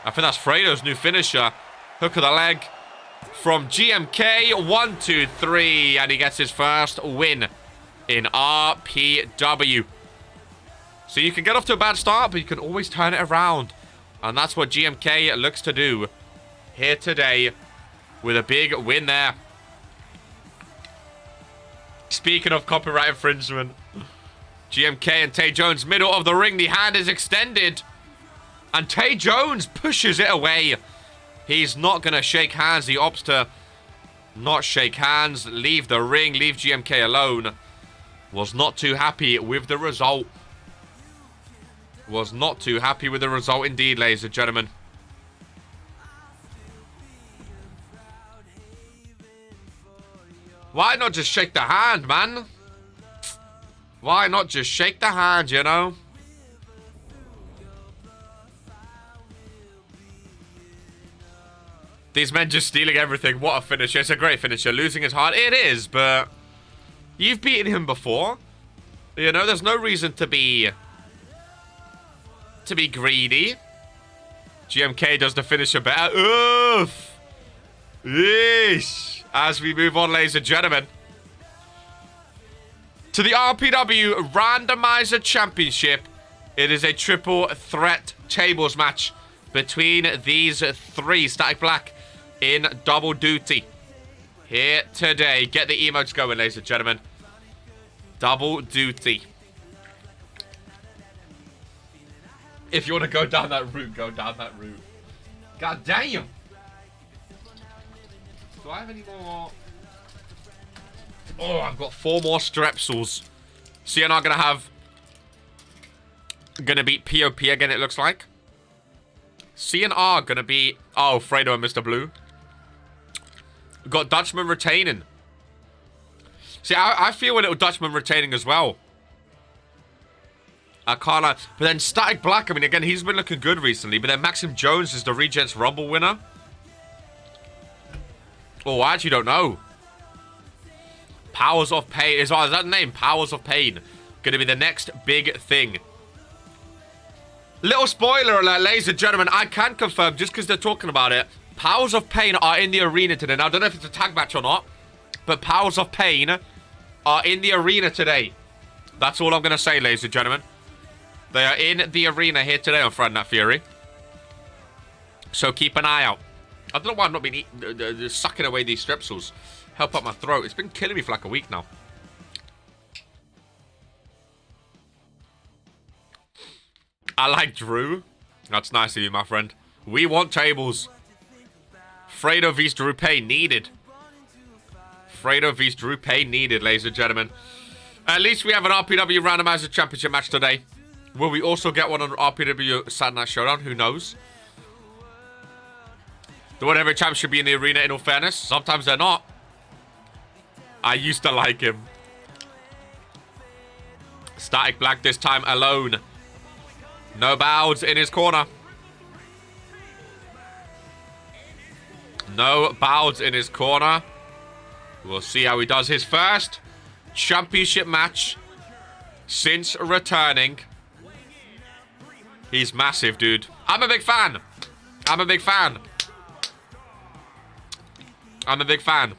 I think that's Fredo's new finisher. Hook of the leg from GMK. 1, 2, 3. And he gets his first win in RPW. So you can get off to a bad start, but you can always turn it around. And that's what GMK looks to do here today with a big win there. Speaking of copyright infringement, GMK and Tay Jones, middle of the ring. The hand is extended. And Tay Jones pushes it away. He's not going to shake hands. He opts to not shake hands, leave the ring, leave GMK alone. Was not too happy with the result. Was not too happy with the result indeed, ladies and gentlemen. Why not just shake the hand, man? Why not just shake the hand, you know? These men just stealing everything. What a finisher. It's a great finisher. Losing is hard. It is, but you've beaten him before. You know, there's no reason to be greedy. GMK does the finisher better. Oof. Yeesh. As we move on, ladies and gentlemen, to the RPW Randomizer Championship. It is a triple threat tables match between these three. Static Black in double duty here today. Get the emotes going, ladies and gentlemen. Double duty. If you want to go down that route, go down that route. God damn. Do I have any more? Oh, I've got 4 more Strepsils. CNR gonna beat POP again, it looks like. CNR gonna beat... Oh, Fredo and Mr. Blue. Got Dutchman retaining. See, I feel a little Dutchman retaining as well. I can't... But then Static Black, I mean, again, he's been looking good recently. But then Maxim Jones is the Regents Rumble winner. Oh, I actually don't know. Powers of Pain. Is that the name? Powers of Pain. Gonna be the next big thing. Little spoiler alert, ladies and gentlemen. I can confirm, just because they're talking about it, Powers of Pain are in the arena today. Now, I don't know if it's a tag match or not, but Powers of Pain are in the arena today. That's all I'm going to say, ladies and gentlemen. They are in the arena here today on Friday Night Fury. So keep an eye out. I don't know why I've not been sucking away these Strepsils. Help up my throat. It's been killing me for like a week now. I like Drew. That's nice of you, my friend. We want tables. Fredo vs Drew Payne needed. Fredo vs Drew Payne needed, ladies and gentlemen. At least we have an RPW Randomizer Championship match today. Will we also get one on RPW Saturday Night Showdown? Who knows? The World Heavyweight Champ should be in the arena, in all fairness. Sometimes they're not. I used to like him. Static Black this time alone. No Bouds in his corner. No Bouds in his corner. We'll see how he does his first championship match since returning. He's massive, dude. I'm a big fan. I'm a big fan. I'm a big fan.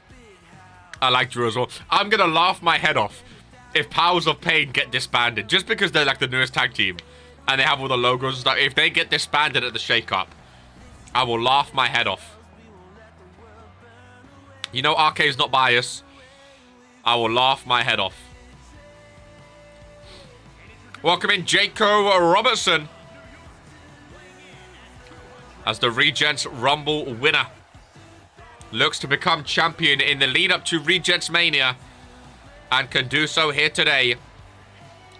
I like Drew as well. I'm going to laugh my head off if Powers of Pain get disbanded. Just because they're like the newest tag team. And they have all the logos and stuff. If they get disbanded at the shake-up, I will laugh my head off. You know RK's not biased. I will laugh my head off. Welcome in Jaco Robertson as the Regents Rumble winner. Looks to become champion in the lead up to Regents Mania. And can do so here today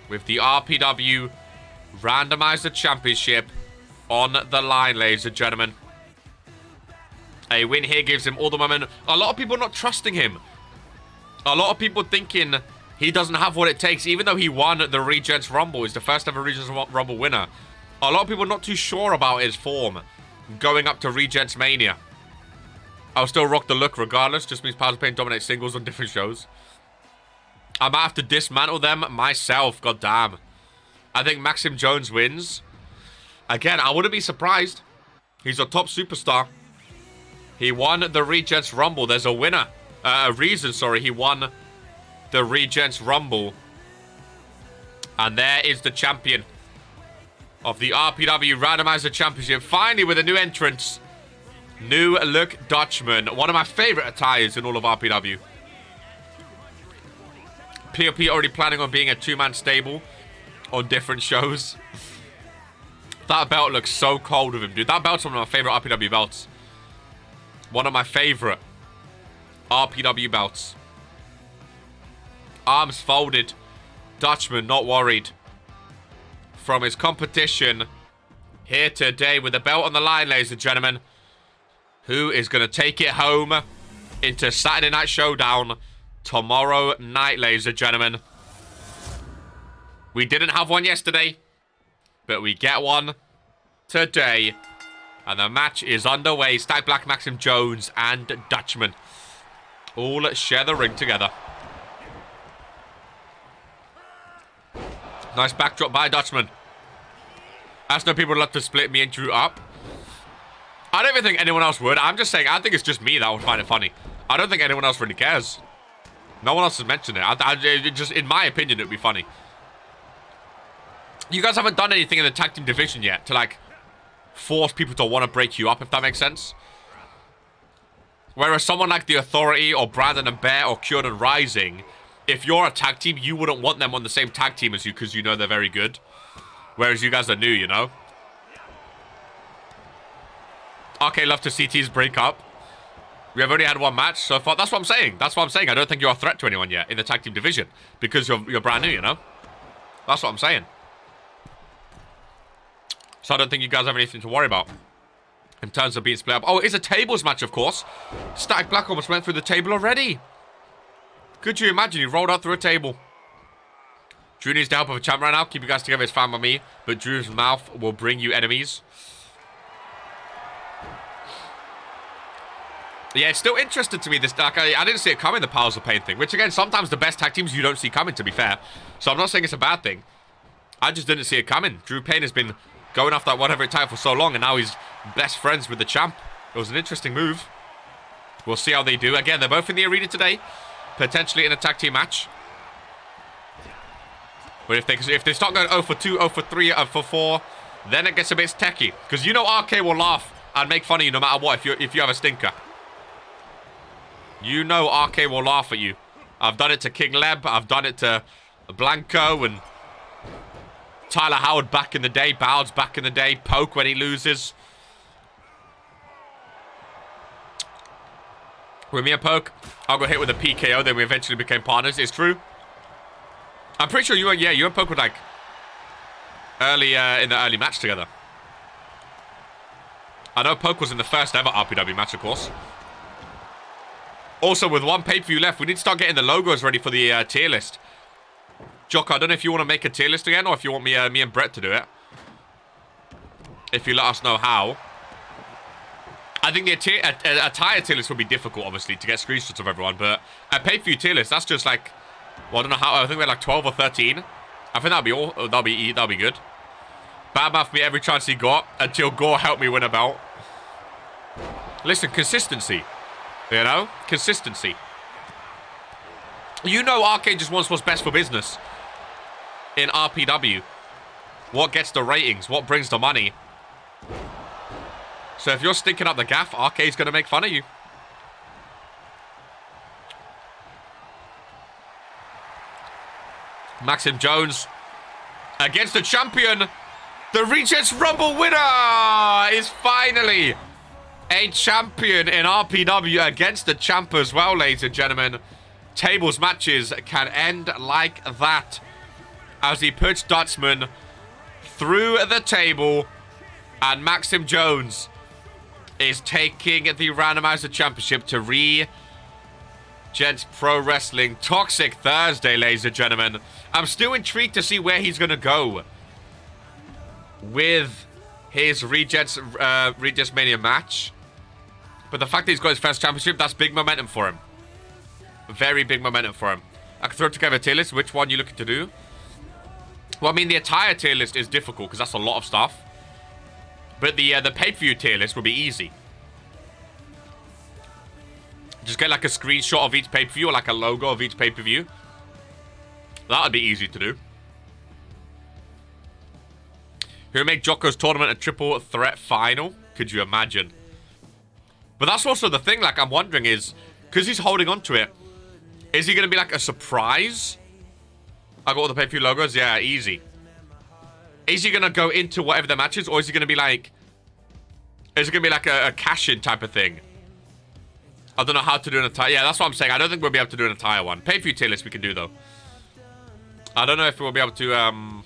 with the RPW Randomizer Championship on the line, ladies and gentlemen. A win here gives him all the momentum. A lot of people not trusting him. A lot of people thinking he doesn't have what it takes, even though he won the Regents Rumble. He's the first ever Regents Rumble winner. A lot of people not too sure about his form going up to Regents Mania. I'll still rock the look regardless. Just means Powers of Pain dominates singles on different shows. I might have to dismantle them myself. God damn. I think Maxim Jones wins. Again, I wouldn't be surprised. He's a top superstar. He won the Regents Rumble. There's a winner. A reason, sorry. He won the Regents Rumble. And there is the champion of the RPW Randomizer Championship. Finally, with a new entrance. New look Dutchman. One of my favorite attires in all of RPW. POP already planning on being a two-man stable on different shows. That belt looks so cold with him, dude. That belt's one of my favorite RPW belts. One of my favorite RPW belts. Arms folded. Dutchman not worried. From his competition here today with the belt on the line, ladies and gentlemen. Who is going to take it home into Saturday Night Showdown tomorrow night, ladies and gentlemen. We didn't have one yesterday, but we get one today. And the match is underway. Stack Black, Maxim Jones, and Dutchman all share the ring together. Nice backdrop by Dutchman. As no people would love to split me and Drew up. I don't even think anyone else would. I'm just saying, I think it's just me that would find it funny. I don't think anyone else really cares. No one else has mentioned it. Just, in my opinion, it would be funny. You guys haven't done anything in the tag team division yet to, like, force people to want to break you up, if that makes sense. Whereas someone like The Authority or Brandon and Bear or Cured and Rising, if you're a tag team, you wouldn't want them on the same tag team as you because you know they're very good. Whereas you guys are new, you know? Okay, love to see teams break up. We have only had one match so far. That's what I'm saying. That's what I'm saying. I don't think you're a threat to anyone yet in the tag team division because you're brand new, you know? That's what I'm saying. So I don't think you guys have anything to worry about in terms of being split up. Oh, it is a tables match, of course. Static Black almost went through the table already. Could you imagine? He rolled out through a table. Drew needs the help of a champ right now. Keep you guys together. It's fine by me. But Drew's mouth will bring you enemies. Yeah, it's still interesting to me. This like, I didn't see it coming, the Powers of Pain thing. Which, again, sometimes the best tag teams you don't see coming, to be fair. So I'm not saying it's a bad thing. I just didn't see it coming. Drew Payne has been going off that whatever title for so long, and now he's best friends with the champ. It was an interesting move. We'll see how they do. Again, they're both in the arena today. Potentially in a tag team match. But if they start going 0 for 2, 0 for 3, 0 for 4, then it gets a bit techie. Because you know RK will laugh and make fun of you no matter what if you have a stinker. You know RK will laugh at you. I've done it to King Leb. I've done it to Blanco and Tyler Howard back in the day. Bowds back in the day. Poke when he loses. With me and Poke, I'll go hit with a PKO. Then we eventually became partners. It's true. I'm pretty sure you and Poke were like early in the early match together. I know Poke was in the first ever RPW match, of course. Also, with one pay-per-view left, we need to start getting the logos ready for the tier list. Jock, I don't know if you want to make a tier list again or if you want me and Brett to do it. If you let us know how. I think a tire tier list would be difficult, obviously, to get screenshots of everyone. But a pay-per-view tier list, that's just like, well, I don't know how. I think we're like 12 or 13. I think that'll be all. That'll be good. Badmouth me every chance he got until Gore helped me win a belt. Listen, consistency. You know? Consistency. You know Arcade just wants what's best for business. In RPW. What gets the ratings? What brings the money? So if you're stinking up the gaff, Arcade's going to make fun of you. Maxim Jones against the champion. The Regents Rumble winner is finally a champion in RPW against the champ as well, ladies and gentlemen. Tables matches can end like that as he puts Dutchman through the table, and Maxim Jones is taking the randomizer championship to Regents Pro Wrestling. Toxic Thursday, ladies and gentlemen. I'm still intrigued to see where he's going to go with his Regents Mania match. But the fact that he's got his first championship, that's big momentum for him. Very big momentum for him. I can throw together a tier list. Which one are you looking to do? Well, I mean, the entire tier list is difficult because that's a lot of stuff. But the pay-per-view tier list will be easy. Just get like a screenshot of each pay-per-view or like a logo of each pay-per-view. That would be easy to do. Who would make Jocko's tournament a triple threat final? Could you imagine? But that's also the thing, like, I'm wondering is, because he's holding on to it, is he going to be like a surprise? I got all the pay-per-view logos? Yeah, easy. Is he going to go into whatever the match is, or is he going to be like, is it going to be like a cash-in type of thing? I don't know how to do an entire, yeah, that's what I'm saying. I don't think we'll be able to do an entire one. Pay-per-view tier list we can do, though. I don't know if we'll be able to,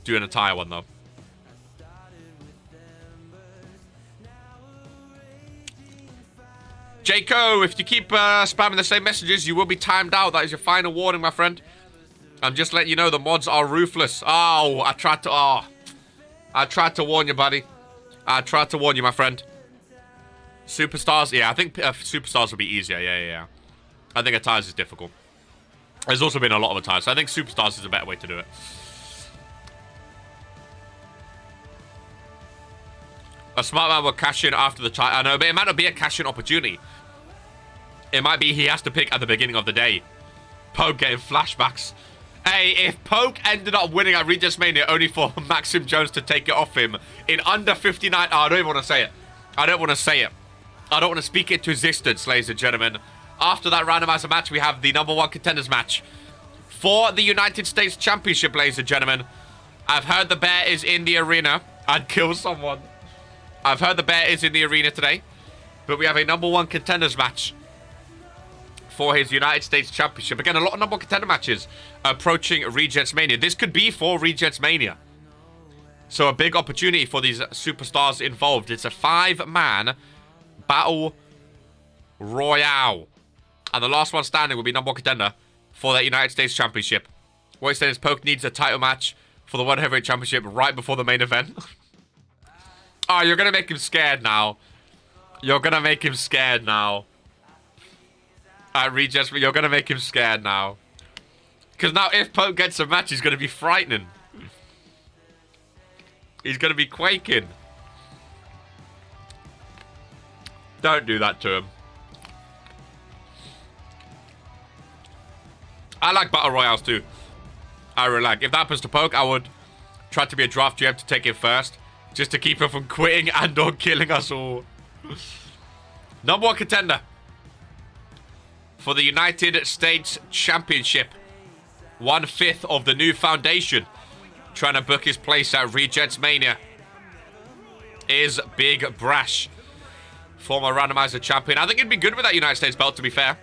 do an entire one, though. Jaco, if you keep spamming the same messages, you will be timed out. That is your final warning, my friend. I'm just letting you know the mods are ruthless. Oh, I tried to warn you, buddy. I tried to warn you, my friend. Superstars? Yeah, I think Superstars will be easier. Yeah. I think Attires is difficult. There's also been a lot of Attires, so I think Superstars is a better way to do it. A smart man will cash in after the title. I know, but it might not be a cash in opportunity. It might be he has to pick at the beginning of the day. Poke getting flashbacks. Hey, if Poke ended up winning at Regis Mania only for Maxim Jones to take it off him in under 59... Oh, I don't even want to say it. I don't want to say it. I don't want to speak it to existence, ladies and gentlemen. After that randomizer match, we have the #1 contenders match for the United States Championship, ladies and gentlemen. I've heard the bear is in the arena. I'd kill someone. I've heard the bear is in the arena today. But we have a #1 contenders match for his United States Championship. Again, a lot of #1 contender matches approaching Regents Mania. This could be for Regents Mania. So a big opportunity for these superstars involved. It's a 5-man battle royale. And the last one standing will be #1 contender for that United States Championship. What he's saying is Poke needs a title match for the World Heavyweight Championship right before the main event. Oh, you're going to make him scared now. You're going to make him scared now. Regis, you're going to make him scared now. Because now if Poke gets a match, he's going to be frightening. He's going to be quaking. Don't do that to him. I like Battle Royales too. I really like. If that happens to Poke, I would try to be a draft GM to take it first. Just to keep him from quitting and or killing us all. #1 contender for the United States Championship. 1/5 of the new foundation. Trying to book his place at Regents Mania is Big Brash. Former randomizer champion. I think he'd be good with that United States belt, to be fair.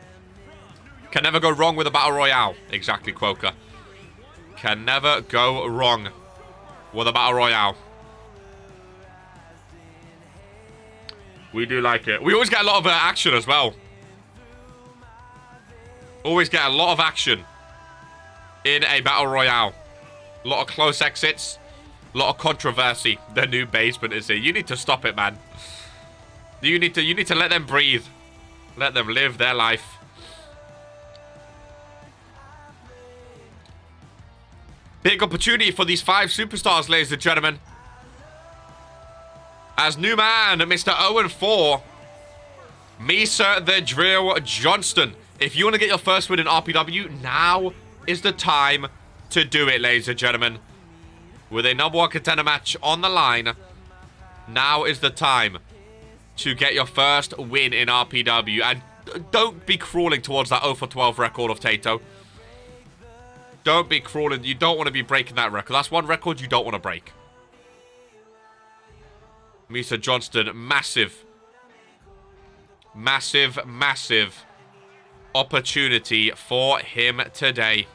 Can never go wrong with a Battle Royale. Exactly, Quoker. Can never go wrong with a Battle Royale. We do like it. We always get a lot of action as well. Always get a lot of action in a Battle Royale. A lot of close exits. A lot of controversy. The new basement is here. You need to stop it, man. You need to let them breathe. Let them live their life. Big opportunity for these 5 superstars, ladies and gentlemen. As new man, Mr. 0-4, Misa the Drill Johnston. If you want to get your first win in RPW, now is the time to do it, ladies and gentlemen. With a #1 contender match on the line, now is the time to get your first win in RPW. And don't be crawling towards that 0-for-12 record of Tato. Don't be crawling. You don't want to be breaking that record. That's one record you don't want to break. Misa Johnston, massive opportunity for him today.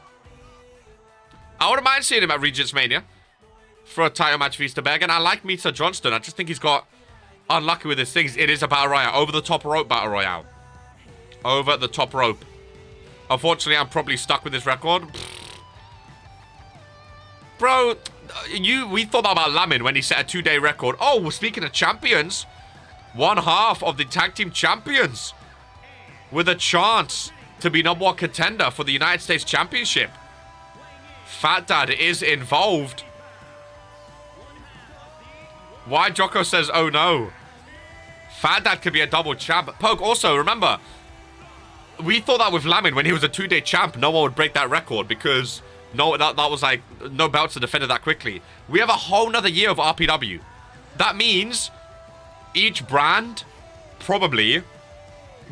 I wouldn't mind seeing him at Regents Mania for a title match for Easterberg. And I like Misa Johnston. I just think he's got unlucky with his things. It is a Battle Royale. Over the top rope Battle Royale. Over the top rope. Unfortunately, I'm probably stuck with this record. Bro, we thought about Lamin when he set a 2-day record. Oh, speaking of champions, 1/2 of the tag team champions with a chance to be #1 contender for the United States Championship. Fat Dad is involved. Why Jocko says, oh no. Fat Dad could be a double champ. Poke, also, remember, we thought that with Lamin, when he was a 2-day champ, no one would break that record because that was like, no belts are defended that quickly. We have a whole nother year of RPW. That means each brand probably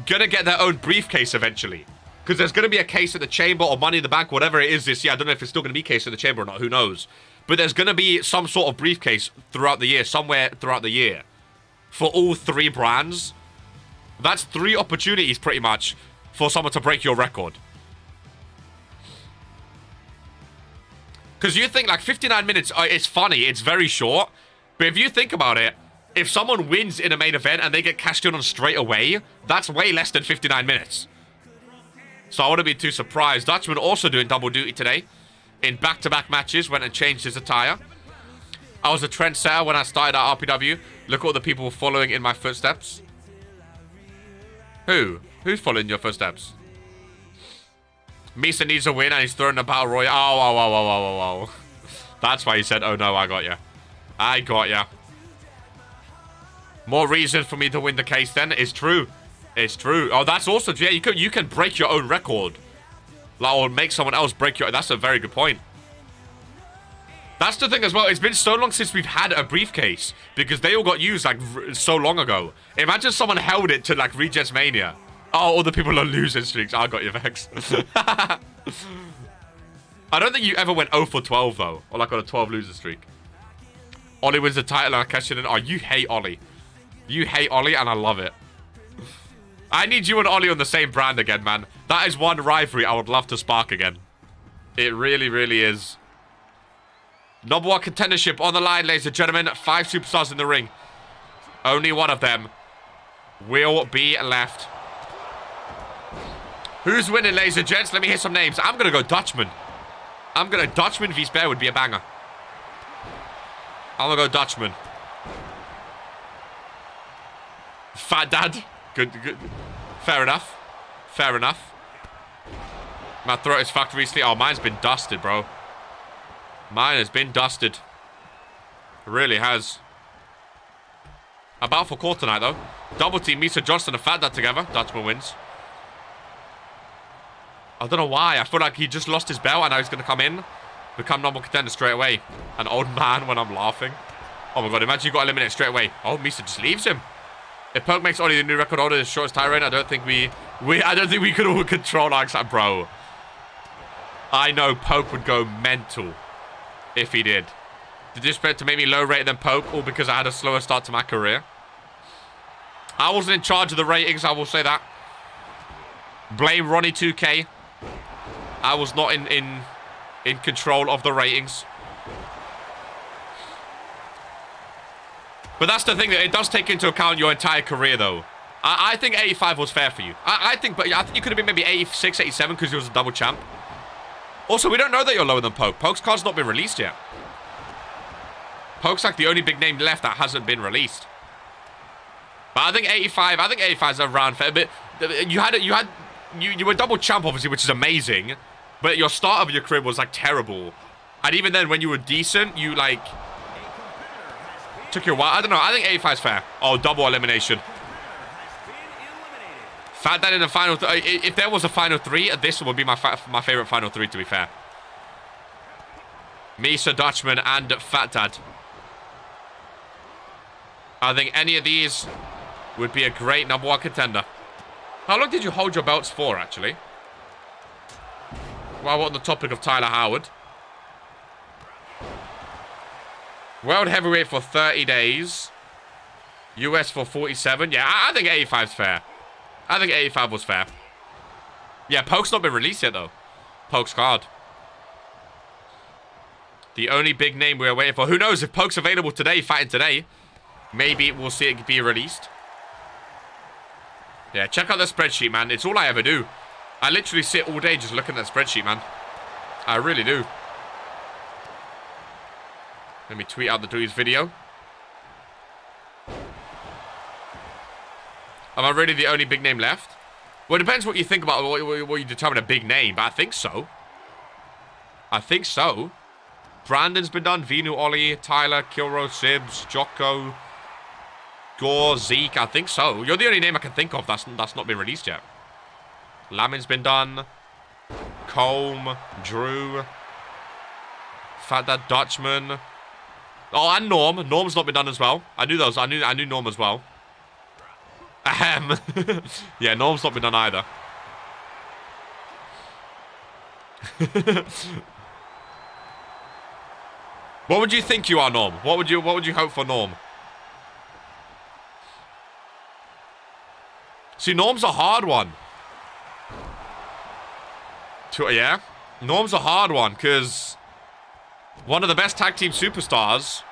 gonna get their own briefcase eventually. Because there's gonna be a case at the chamber or Money in the Bank, whatever it is this year. I don't know if it's still gonna be case at the chamber or not, who knows. But there's gonna be some sort of briefcase throughout the year, somewhere throughout the year. For all 3 brands. That's 3 opportunities pretty much for someone to break your record. Because you think like 59 minutes, it's funny, it's very short. But if you think about it, if someone wins in a main event and they get cashed in on straight away, that's way less than 59 minutes. So I wouldn't be too surprised. Dutchman also doing double duty today. In back-to-back matches, went and changed his attire. I was a trendsetter when I started at RPW. Look at all the people following in my footsteps. Who? Who's following your footsteps? Misa needs a win and he's throwing a battle royale. Oh. That's why he said, oh no, I got ya. I got ya. More reason for me to win the case then. It's true. It's true. Oh, that's also, yeah, you can break your own record. Like, or make someone else break your... That's a very good point. That's the thing as well. It's been so long since we've had a briefcase. Because they all got used, like, so long ago. Imagine someone held it to, like, Regents Mania. Oh, all the people are losing streaks. I got you, Vex. I don't think you ever went 0 for 12, though. Or, like, on a 12 loser streak. Ollie wins the title and I cash it in. Oh, you hate Ollie. You hate Ollie and I love it. I need you and Ollie on the same brand again, man. That is one rivalry I would love to spark again. It really, really is. Number 1 contendership on the line, ladies and gentlemen. 5 superstars in the ring. Only one of them will be left. Who's winning, ladies and gents? Let me hear some names. I'm going to go Dutchman. Dutchman v Bear would be a banger. I'm going to go Dutchman. Fat Dad. Good. Fair enough. Fair enough. My throat is fucked recently. Oh, mine's been dusted, bro. Mine has been dusted. It really has. About for court tonight, though. Double team, Misa Johnston and Fat Dad together. Dutchman wins. I don't know why. I feel like he just lost his belt and now he's going to come in. Become number 1 contender straight away. An old man when I'm laughing. Oh my god, imagine you got eliminated straight away. Oh, Misa just leaves him. If Poke makes Ollie the new record holder, the shortest tie reign, I don't think we could all control like that, bro. I know Poke would go mental if he did. Did this bet to make me low rated than Poke, all because I had a slower start to my career? I wasn't in charge of the ratings, I will say that. Blame Ronnie 2K. I was not in control of the ratings. But that's the thing, that it does take into account your entire career, though. I think 85 was fair for you. I think you could have been maybe 86, 87 because you was a double champ. Also, we don't know that you're lower than Poke. Poke's card's not been released yet. Poke's like the only big name left that hasn't been released. But I think 85 is around fair. But you were double champ, obviously, which is amazing. But your start of your career was like terrible. And even then, when you were decent, you like took your while. I don't know. I think 85 is fair. Oh, double elimination. Fat Dad in the final. If there was a final 3, this would be my favorite final 3. To be fair, Misa, Dutchman, and Fat Dad. I think any of these would be a great number 1 contender. How long did you hold your belts for, actually? While we're on the topic of Tyler Howard. World Heavyweight for 30 days. US for 47. Yeah, I think 85 is fair. I think 85 was fair. Yeah, Poke's not been released yet, though. Poke's card. The only big name we're waiting for. Who knows if Poke's available today, fighting today. Maybe we'll see it be released. Yeah, check out the spreadsheet, man. It's all I ever do. I literally sit all day just looking at the spreadsheet, man. I really do. Let me tweet out the dude's video. Am I really the only big name left? Well, it depends what you think about what you determine a big name, but I think so. I think so. Brandon's been done. Vinu, Ollie, Tyler, Killro, Sibs, Jocko, Gore, Zeke. I think so. You're the only name I can think of that's not been released yet. Lamin's been done. Colm, Drew, Fat Dad Dutchman. Oh, and Norm. Norm's not been done as well. I knew those. I knew Norm as well. Yeah, Norm's not been done either. What would you think you are, Norm? What would you hope for, Norm? See, Norm's a hard one. Yeah? Norm's a hard one, because one of the best tag team superstars,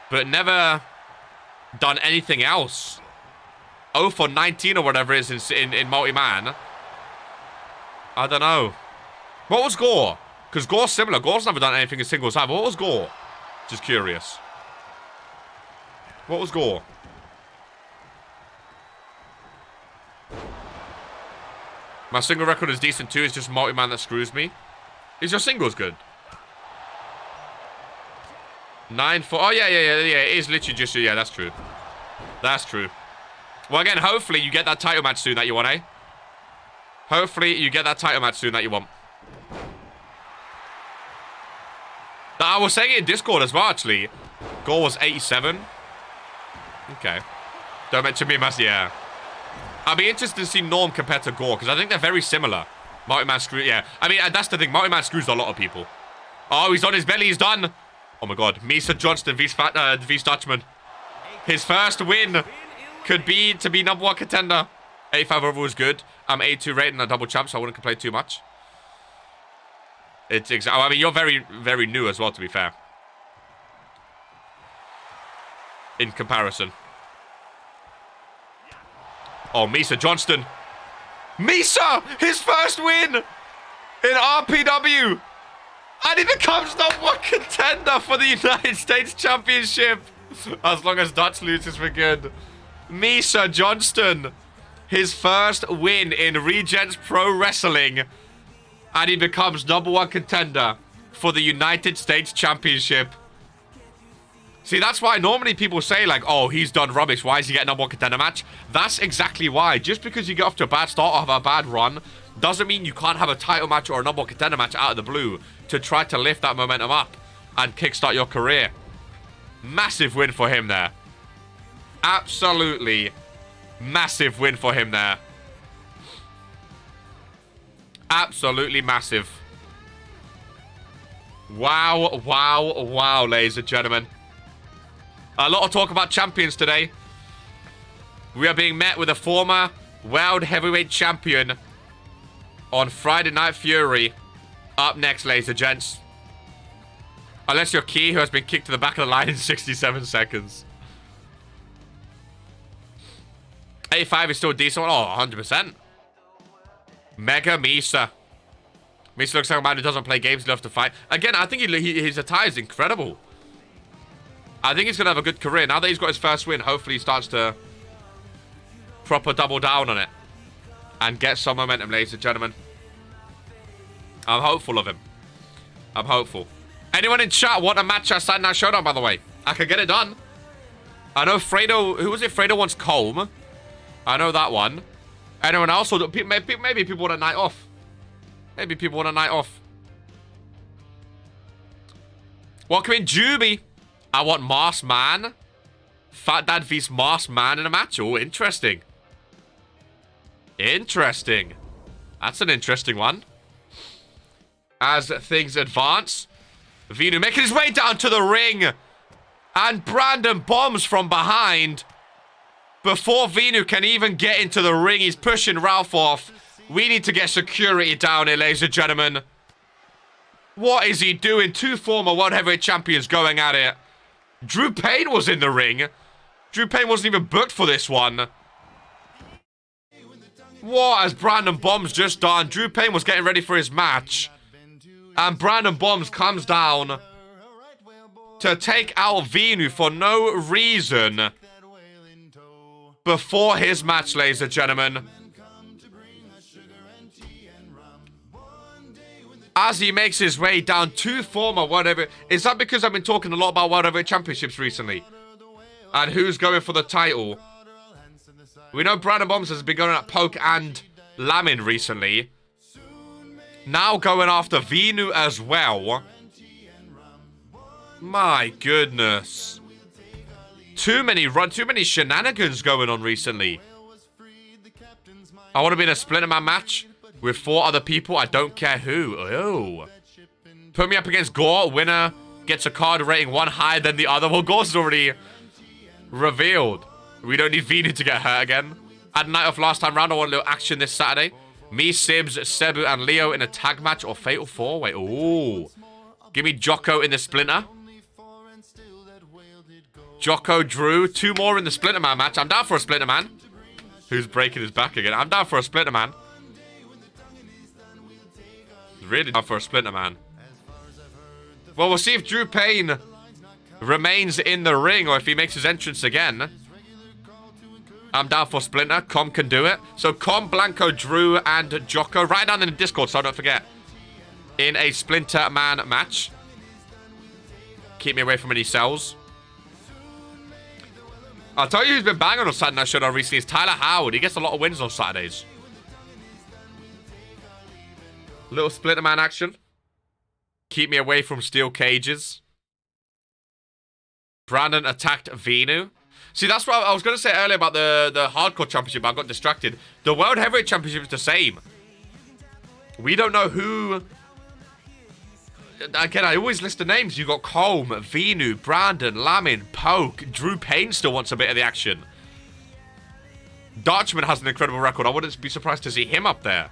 but never done anything else. 0 for 19 or whatever it is in multi-man. I don't know. What was Gore? Because Gore's similar. Gore's never done anything in singles either. What was Gore? Just curious. What was Gore? My single record is decent too. It's just multi-man that screws me. Is your singles good? 9 for... Oh, yeah. It is literally just... Yeah, that's true. That's true. Well, again, hopefully you get that title match soon that you want, eh? Hopefully you get that title match soon that you want. I was saying it in Discord as well, actually. Gore was 87. Okay. Don't mention me, yeah. I'd be interested to see Norm compared to Gore, because I think they're very similar. Multi-man screw, yeah. I mean, that's the thing. Multi-man screws a lot of people. Oh, he's on his belly. He's done. Oh, my God. Misa Johnston v Dutchman. His first win could be to be number 1 contender. 85 overall is good. I'm 82 rating a double champ, so I wouldn't complain too much. It's exactly. I mean, you're very, very new as well, to be fair. In comparison. Oh, Misa Johnston. Misa! His first win! In RPW! And he becomes number 1 contender for the United States Championship! As long as Dutch loses for good. Misa Johnston. His first win in Regents Pro Wrestling. And he becomes number 1 contender for the United States Championship. See, that's why normally people say, like, oh, he's done rubbish. Why is he getting number 1 contender match? That's exactly why. Just because you get off to a bad start or have a bad run doesn't mean you can't have a title match or a number 1 contender match out of the blue to try to lift that momentum up and kickstart your career. Massive win for him there. Absolutely massive win for him there. Absolutely massive. Wow, wow, wow, ladies and gentlemen. A lot of talk about champions today. We are being met with a former World Heavyweight Champion on Friday Night Fury. Up next, ladies and gents. Unless you're Key, who has been kicked to the back of the line in 67 seconds. 85 is still a decent one. Oh, 100%. Mega Misa. Misa looks like a man who doesn't play games, loves to fight. Again, I think his attire is incredible. I think he's going to have a good career. Now that he's got his first win, hopefully he starts to proper double down on it. And get some momentum, ladies and gentlemen. I'm hopeful of him. I'm hopeful. Anyone in chat want a match at Saturday Night Showdown, by the way? I could get it done. I know Fredo... Who was it? Fredo wants Colm. I know that one. Anyone else? Or maybe people want a night off. Maybe people want a night off. Welcome in, Juby. I want Mars Man. Fat Dad vs Mars Man in a match. Oh, interesting. Interesting. That's an interesting one. As things advance, Vinu making his way down to the ring. And Brandon bombs from behind. Before Vinu can even get into the ring, he's pushing Ralph off. We need to get security down here, ladies and gentlemen. What is he doing? 2 former World Heavyweight Champions going at it. Drew Payne was in the ring. Drew Payne wasn't even booked for this one. What has Brandon Bombs just done? Drew Payne was getting ready for his match. And Brandon Bombs comes down to take out Vinu for no reason before his match, ladies and gentlemen. as he makes his way down to former World Heavyweight. Is that because I've been talking a lot about World Heavyweight Championships recently? And who's going for the title? We know Brandon Bombs has been going at Poke and Lamin recently. Now going after Vinu as well. My goodness. Too many shenanigans going on recently. I want to be in a Splinterman match with 4 other people. I don't care who. Oh. Put me up against Gore. Winner gets a card rating 1 higher than the other. Well, Gore's already revealed. We don't need Vinu to get hurt again. At night off last time round, I want a little action this Saturday. Me, Sibs, Cebu, and Leo in a tag match or Fatal 4-Way. Ooh. Give me Jocko in the Splinter. Jocko, Drew. 2 more in the Splinterman match. I'm down for a Splinterman. Who's breaking his back again? I'm down for a Splinterman. Really down for a Splinterman. Well, we'll see if Drew Payne remains in the ring or if he makes his entrance again. I'm down for Splinter. Com can do it. So Com, Blanco, Drew, and Jocko. Write down in the Discord so I don't forget. In a Splinter Man match. Keep me away from any cells. I'll tell you who's been banging on Saturday Night Showdown recently is Tyler Howard. He gets a lot of wins on Saturdays. Little Splinter Man action. Keep me away from steel cages. Brandon attacked Vinu. See, that's what I was going to say earlier about the Hardcore Championship, but I got distracted. The World Heavyweight Championship is the same. We don't know who... Again, I always list the names. You got Colm, Vinu, Brandon, Lamin, Poke. Drew Payne still wants a bit of the action. Dutchman has an incredible record. I wouldn't be surprised to see him up there.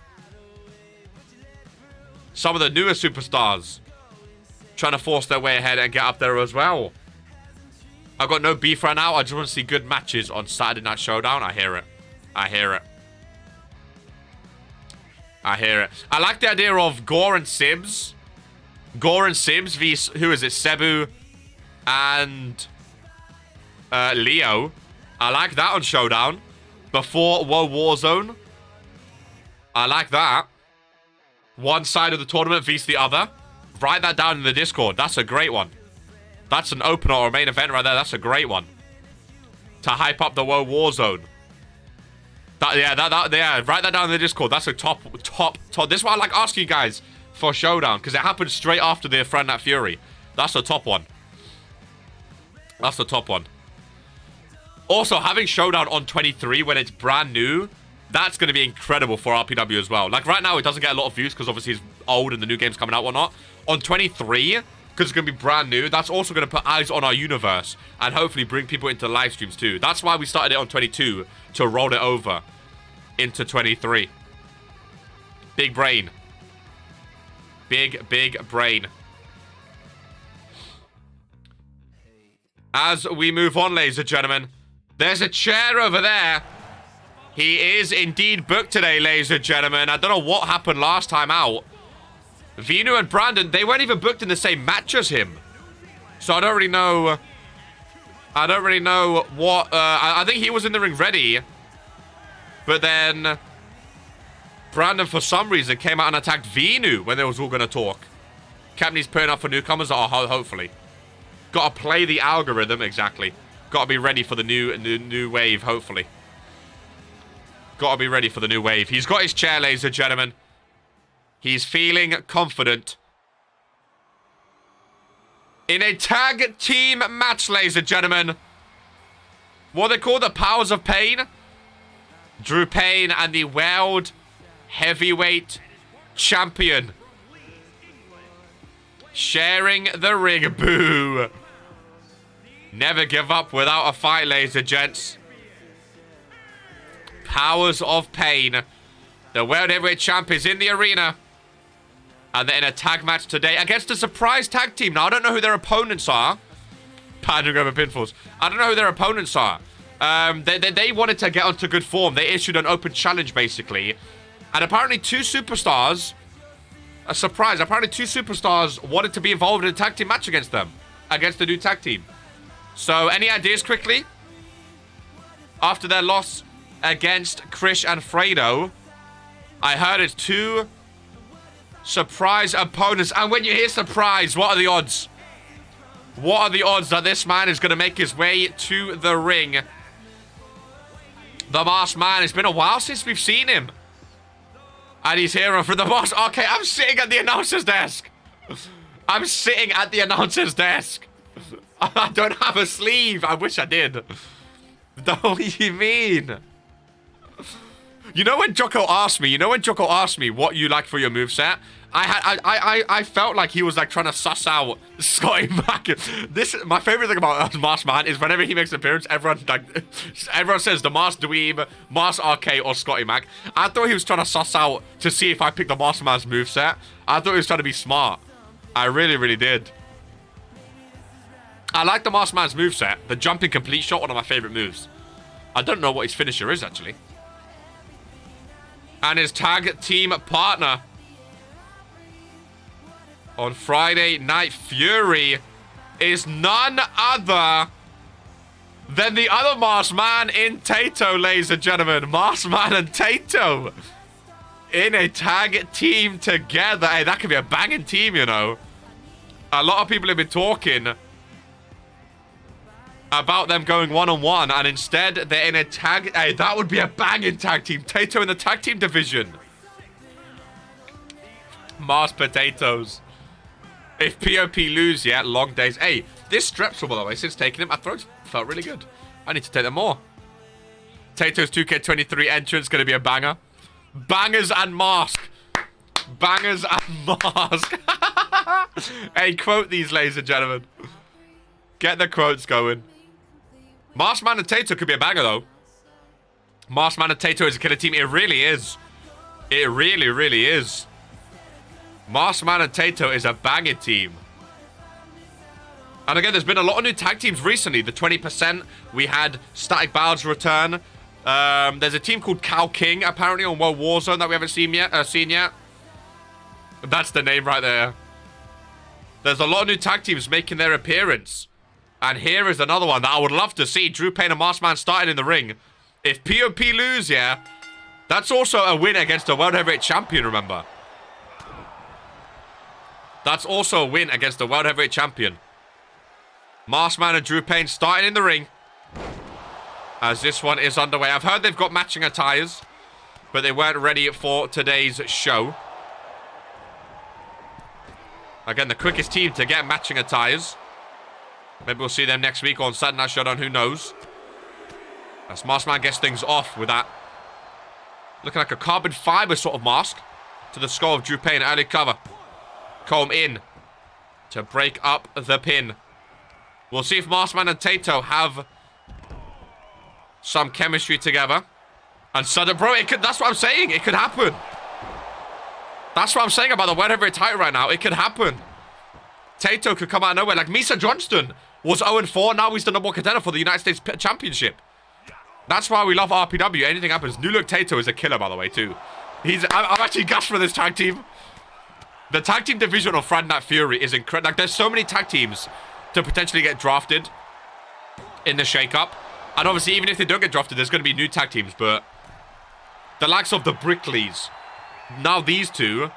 Some of the newer superstars trying to force their way ahead and get up there as well. I've got no beef right now. I just want to see good matches on Saturday Night Showdown. I hear it. I hear it. I hear it. I like the idea of Gore and Sibs. Gore and Sibs v... Who is it? Cebu and Leo. I like that on Showdown. Before Woe Warzone. I like that. One side of the tournament vs the other. Write that down in the Discord. That's a great one. That's an opener or a main event right there. That's a great one. To hype up the Woe Warzone. Yeah, write that down in the Discord. That's a top. This is why I like asking you guys for Showdown, because it happened straight after the Friend Night Fury. That's the top one. That's the top one. Also, having Showdown on 23 when it's brand new, that's going to be incredible for RPW as well. Like, right now, it doesn't get a lot of views because obviously it's old and the new game's coming out or not. On 23, because it's going to be brand new, that's also going to put eyes on our universe and hopefully bring people into live streams too. That's why we started it on 22 to roll it over into 23. Big brain. Big brain. As we move on, ladies and gentlemen, there's a chair over there. He is indeed booked today, ladies and gentlemen. I don't know what happened last time out. Vinu and Brandon, they weren't even booked in the same match as him. So I don't really know. I don't really know what... I think he was in the ring ready. But then... Brandon, for some reason, came out and attacked Vinu when they was all going to talk. Capney's putting up for newcomers. Oh, hopefully. Got to play the algorithm. Exactly. Got to be ready for the new wave, hopefully. Got to be ready for the new wave. He's got his chair, ladies and gentlemen. He's feeling confident. In a tag team match, ladies and gentlemen. What they call the Powers of Pain. Drew Payne and the World Heavyweight Champion. Sharing the ring. Boo. Never give up without a fight, ladies and gents. Powers of Pain. The World Heavyweight Champ is in the arena. And they're in a tag match today against a surprise tag team. Now, I don't know who their opponents are. Pandering over pinfalls. I don't know who their opponents are. They wanted to get onto good form. They issued an open challenge, basically. And apparently 2 superstars... A surprise. Apparently 2 superstars wanted to be involved in a tag team match against them. Against the new tag team. So, any ideas quickly? After their loss against Krish and Fredo, I heard it's 2 Surprise opponents. And when you hear surprise, what are the odds? What are the odds that this man is going to make his way to the ring? The Masked Man. It's been a while since we've seen him. And he's here for the boss. Okay, I'm sitting at the announcer's desk. I'm sitting at the announcer's desk. I don't have a sleeve. I wish I did. What do you mean? You know when Jocko asked me, what you like for your moveset? I felt like he was like trying to suss out Scotty Mac. My favorite thing about Masked Man is whenever he makes an appearance, everyone says the Masked Dweeb, Masked RK, or Scotty Mac. I thought he was trying to suss out to see if I picked the Masked Man's moveset. I thought he was trying to be smart. I really, really did. I like the Masked Man's moveset. The jumping complete shot, one of my favorite moves. I don't know what his finisher is, actually. And his tag team partner on Friday Night Fury is none other than the other Masked Man in Tato, ladies and gentlemen. Masked Man and Tato in a tag team together. Hey, that could be a banging team, you know. A lot of people have been talking about them going one-on-one, and instead they're in a tag. Hey, that would be a banging tag team. Tato in the tag team division. Mashed potatoes. If POP lose, yeah, long days. Hey, this Strepsil, by the way, since taking him, my throat felt really good. I need to take them more. Tato's 2K23 entrance going to be a banger. Bangers and mask. Bangers and mask. Hey, quote these, ladies and gentlemen. Get the quotes going. Masked Man and Tato could be a banger, though. Masked Man and Tato is a killer team. It really is. It really, really is. Masked Man and Tato is a banging team. And again, there's been a lot of new tag teams recently. The 20%, we had Static Bowd's return. There's a team called Cow King, apparently, on World Warzone that we haven't seen yet. That's the name right there. There's a lot of new tag teams making their appearance. And here is another one that I would love to see. Drew Payne and Masked Man starting in the ring. If POP lose, yeah, that's also a win against a World Heavyweight Champion, remember. That's also a win against the World Heavyweight Champion. Masked Man and Drew Payne starting in the ring. As this one is underway. I've heard they've got matching attires, but they weren't ready for today's show. Again, the quickest team to get matching attires. Maybe we'll see them next week on Saturday Night Showdown, who knows. As Masked Man gets things off with that. Looking like a carbon fiber sort of mask. To the skull of Drew Payne, early cover. Comb in to break up the pin. We'll see if Masked Man and Tato have some chemistry together. And sudden, bro, it could, that's what I'm saying. It could happen. That's what I'm saying about the World Heavyweight title right now. It could happen. Tato could come out of nowhere. Like Misa Johnston was 0-4. Now he's the #1 contender for the United States Championship. That's why we love RPW. Anything happens. New Look Tato is a killer, by the way, too. I'm actually gassed for this tag team. The tag team division of Friday Night Fury is incredible. Like, there's so many tag teams to potentially get drafted in the shakeup. And obviously, even if they don't get drafted, there's going to be new tag teams. But the likes of the Brickleys. Now these two.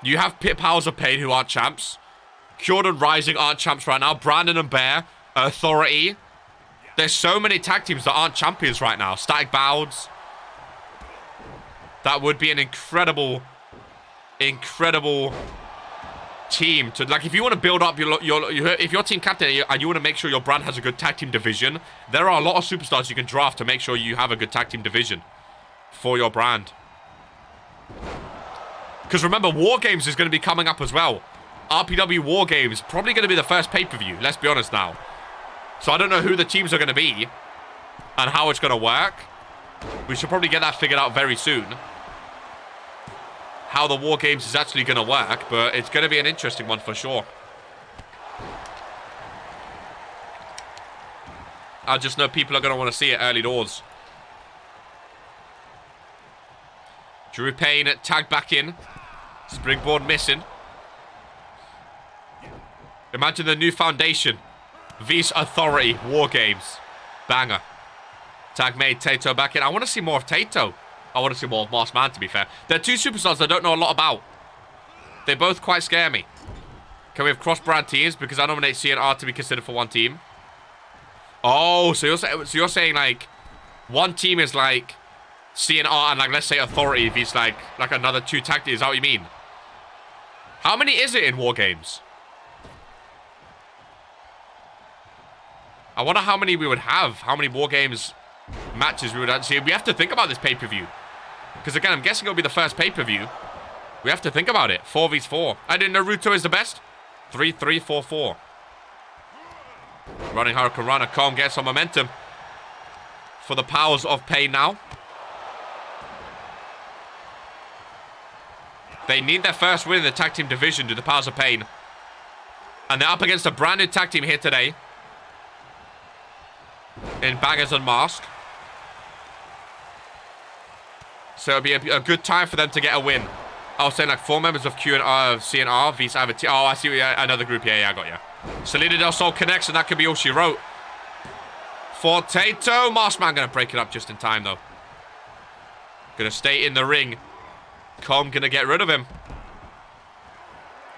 You have Powers of Pain, who aren't champs. Cured and Rising aren't champs right now. Brandon and Bear. Authority. There's so many tag teams that aren't champions right now. Static Bowds. That would be an incredible team to, like, if you want to build up if you're team captain and you want to make sure your brand has a good tag team division, there are a lot of superstars you can draft to make sure you have a good tag team division for your brand. Because remember, War Games is going to be coming up as well. RPW War Games, probably going to be the first pay-per-view, let's be honest now. So I don't know who the teams are going to be and how it's going to work. We should probably get that figured out very soon. How the War Games is actually going to work, but it's going to be an interesting one for sure. I just know people are going to want to see it early doors. Drew Payne tagged back in. Springboard missing. Imagine the new foundation. V's Authority War Games. Banger. Tag made. Tato back in. I want to see more of Tato. I want to see more of Masked Man, to be fair. They're two superstars I don't know a lot about. They both quite scare me. Can we have cross-brand teams? Because I nominate C and R to be considered for one team. Oh, so you're saying, like, one team is, like, C and R and, like, let's say Authority if he's, like another 2 tag teams. Is that what you mean? How many is it in War Games? I wonder how many we would have. How many War Games matches we would have. See, we have to think about this pay-per-view. Because, again, I'm guessing it'll be the first pay-per-view. We have to think about it. 4v4. I didn't know Naruto is the best. 3-3-4-4. Running Hurricane Runner. Calm gets some momentum. For the powers of pain now. They need their first win in the tag team division to the powers of pain. And they're up against a brand new tag team here today. In Baggers Unmasked. So it'll be a good time for them to get a win. I was saying like 4 members of Q and R, of C and R, vs. Avati. Oh, I see. Yeah, another group. Yeah, I got you. Selena Del Sol connects, and that could be all she wrote. For Tato. Maskman gonna break it up just in time, though. Gonna stay in the ring. Com gonna get rid of him.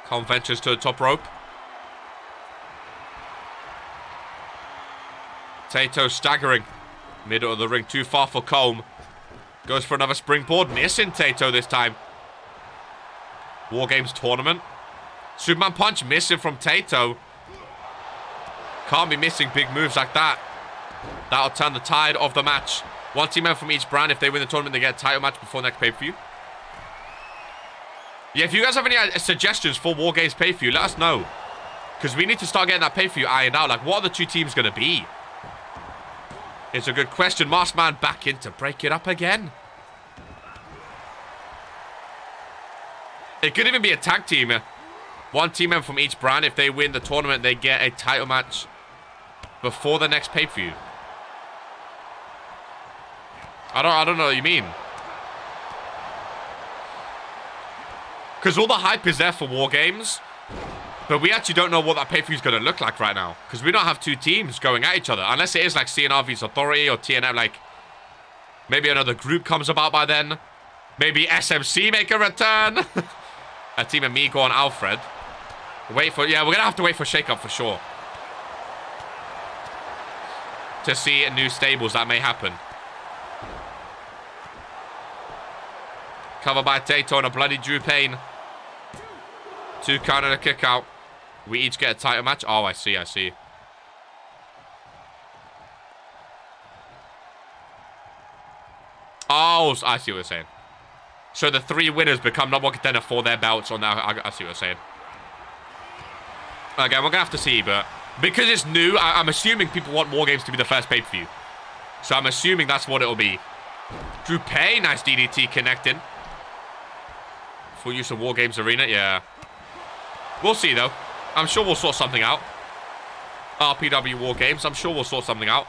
Com ventures to the top rope. Tato staggering. Middle of the ring. Too far for Combe. Goes for another springboard. Missing Tato this time. War Games tournament. Superman Punch missing from Tato. Can't be missing big moves like that. That'll turn the tide of the match. One team member from each brand. If they win the tournament, they get a title match before next pay-per-view. Yeah, if you guys have any suggestions for War Games pay-per-view, let us know. Because we need to start getting that pay-per-view ironed out. Like, what are the 2 teams going to be? It's a good question. Maskman back in to break it up again. It could even be a tag team. One team member from each brand. If they win the tournament, they get a title match before the next pay-per-view. I don't know what you mean. Because all the hype is there for War Games. But we actually don't know what that pay-per-view is going to look like right now. Because we don't have 2 teams going at each other. Unless it is like CNR vs Authority or TNF. Like, maybe another group comes about by then. Maybe SMC make a return. A team of Migo and Alfred. Wait for... Yeah, we're going to have to wait for shake-up for sure. To see new stables that may happen. Covered by Tato and a bloody Drew Payne. 2 count and a kick out. We each get a title match. Oh, I see. Oh, I see what you're saying. So the 3 winners become number 1 contender for their belts on now. I see what you're saying. Again, we're going to have to see, but because it's new, I'm assuming people want War Games to be the first pay-per-view. So I'm assuming that's what it'll be. Drew Payne, nice DDT connecting. Full use of War Games Arena, yeah. We'll see, though. I'm sure we'll sort something out. RPW War Games, I'm sure we'll sort something out.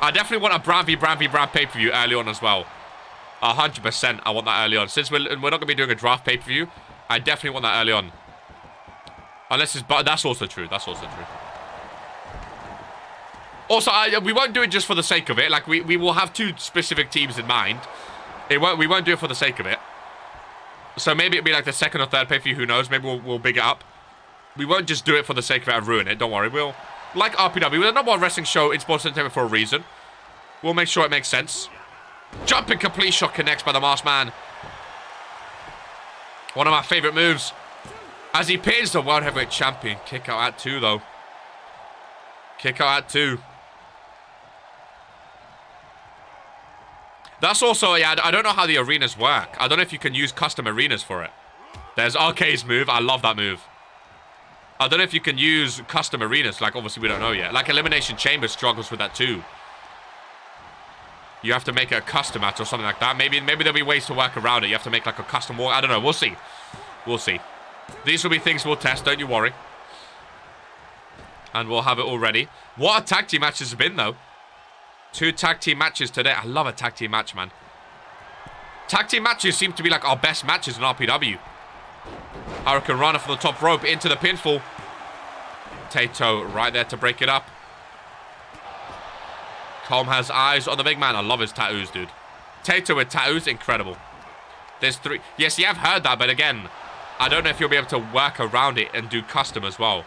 I definitely want a brand v brand pay-per-view early on as well. 100% I want that early on. Since we're not going to be doing a draft pay-per-view, I definitely want that early on. Unless it's... But that's also true. That's also true. Also, we won't do it just for the sake of it. Like, we will have 2 specific teams in mind. We won't do it for the sake of it. So maybe it'll be like the 2nd or 3rd pay-per-view. Who knows? Maybe we'll big it up. We won't just do it for the sake of it and ruin it. Don't worry. We'll... Like RPW, we're not one wrestling show in sports entertainment for a reason. We'll make sure it makes sense. Jumping complete shot connects by the Masked Man. One of my favorite moves. As he pins the World Heavyweight Champion. Kick out at 2, though. Kick out at 2. That's also, yeah, I don't know how the arenas work. I don't know if you can use custom arenas for it. There's RK's move. I love that move. I don't know if you can use custom arenas. Like, obviously, we don't know yet. Like, Elimination Chamber struggles with that, too. You have to make it a custom match or something like that. Maybe there'll be ways to work around it. You have to make, like, a custom war. I don't know. We'll see. We'll see. These will be things we'll test. Don't you worry. And we'll have it all ready. What a tag team match has been, though. 2 tag team matches today. I love a tag team match, man. Tag team matches seem to be, like, our best matches in RPW. Hurricane Runner for the top rope into the pinfall. Tato right there to break it up. Colm has eyes on the big man. I love his tattoos, dude. Tato with tattoos, incredible. There's 3. Yes, yeah, I've heard that, but again, I don't know if you'll be able to work around it and do custom as well.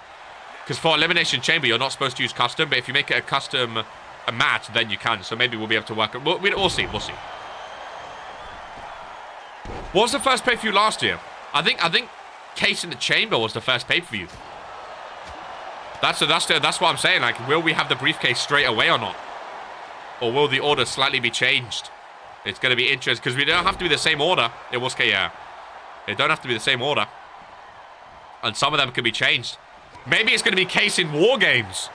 Because for Elimination Chamber, you're not supposed to use custom, but if you make it a custom match, then you can. So maybe we'll be able to work it. We'll see. We'll see. What was the first pay-per-view last year? I think Case in the Chamber was the first pay-per-view. That's what I'm saying. Like, will we have the briefcase straight away or not? Or will the order slightly be changed? It's going to be interesting because we don't have to be the same order. It was yeah. It don't have to be the same order. And some of them could be changed. Maybe it's going to be Case in War Games.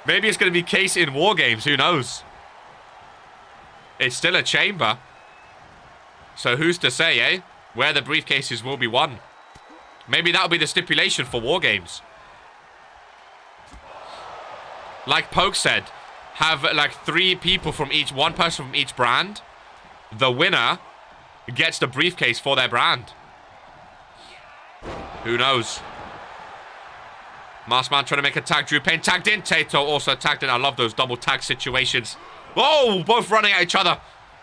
Maybe it's going to be Case in War Games. Who knows? It's still a chamber. So who's to say, eh? Where the briefcases will be won. Maybe that'll be the stipulation for War Games. Like Poke said, have like 3 people from each, 1 person from each brand. The winner gets the briefcase for their brand. Who knows? Maskman trying to make a tag. Drew Payne tagged in. Tato also tagged in. I love those double tag situations. Whoa, both running at each other.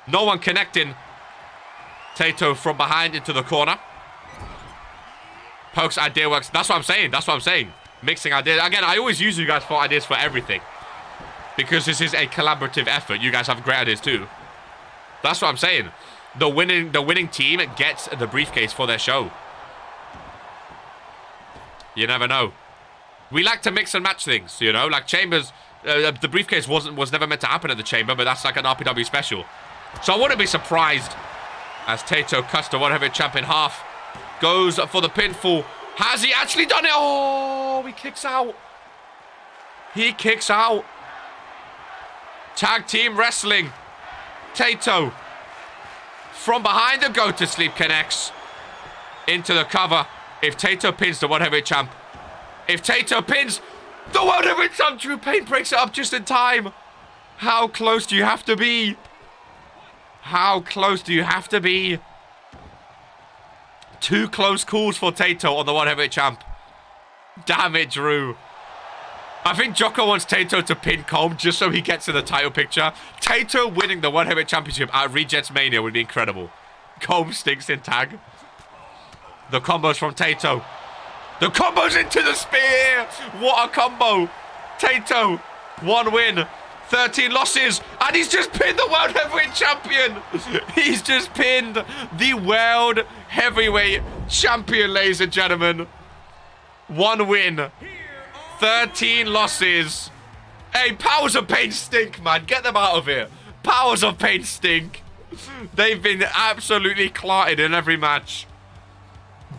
No one connecting. Tato from behind into the corner. Poke's idea works. That's what I'm saying. That's what I'm saying. Mixing ideas. Again, I always use you guys for ideas for everything. Because this is a collaborative effort. You guys have great ideas too. That's what I'm saying. The winning team gets the briefcase for their show. You never know. We like to mix and match things, you know? Like Chambers, the briefcase was never meant to happen at the Chamber, but that's like an RPW special. So I wouldn't be surprised as Tato cuts the World Heavyweight Champ in half. Goes for the pinfall. Has he actually done it? Oh, he kicks out. He kicks out. Tag team wrestling. Tato. From behind the go to sleep connects. Into the cover. If Tato pins the World Heavyweight Champ. If Tato pins the World Heavyweight Champ, Drew Payne breaks it up just in time. How close do you have to be? How close do you have to be? 2 close calls for Tato on the World Heavyweight Champ. Damn it, Drew. I think Jocko wants Tato to pin Colm just so he gets in the title picture. Tato winning the World Heavyweight Championship at Rejets Mania would be incredible. Colm stinks in tag. The combos from Tato. The combos into the spear. What a combo. Tato, 1 win, 13 losses. And he's just pinned the World Heavyweight Champion. He's just pinned the World Heavyweight Champion, ladies and gentlemen. 1 win, 13 losses. Hey, Powers of Pain stink, man. Get them out of here. Powers of Pain stink. They've been absolutely clotted in every match.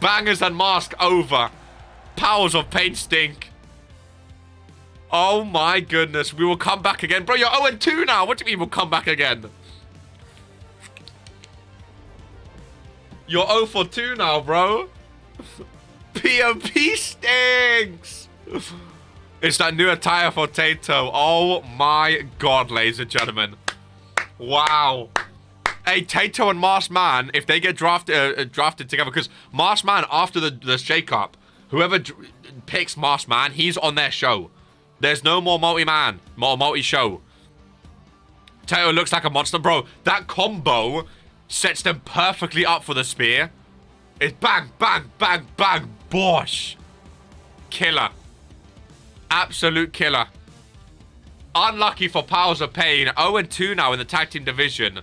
Bangers and Mask over. Powers of Pain stink. Oh my goodness. We will come back again. Bro, you're 0-2 now. What do you mean we'll come back again? You're 0-2 now, bro. POP stinks. It's that new attire for Tato. Oh my god, ladies and gentlemen. Wow. Hey, Tato and Masked Man, if they get drafted together, because Masked Man, after the shake-up, whoever picks Masked Man, he's on their show. There's no more multi-man, multi-show. Tato looks like a monster. Bro, that combo sets them perfectly up for the spear. It's bang, bang, bang, bang, bosh. Killer. Absolute killer. Unlucky for Powers of Pain. 0-2 now in the tag team division.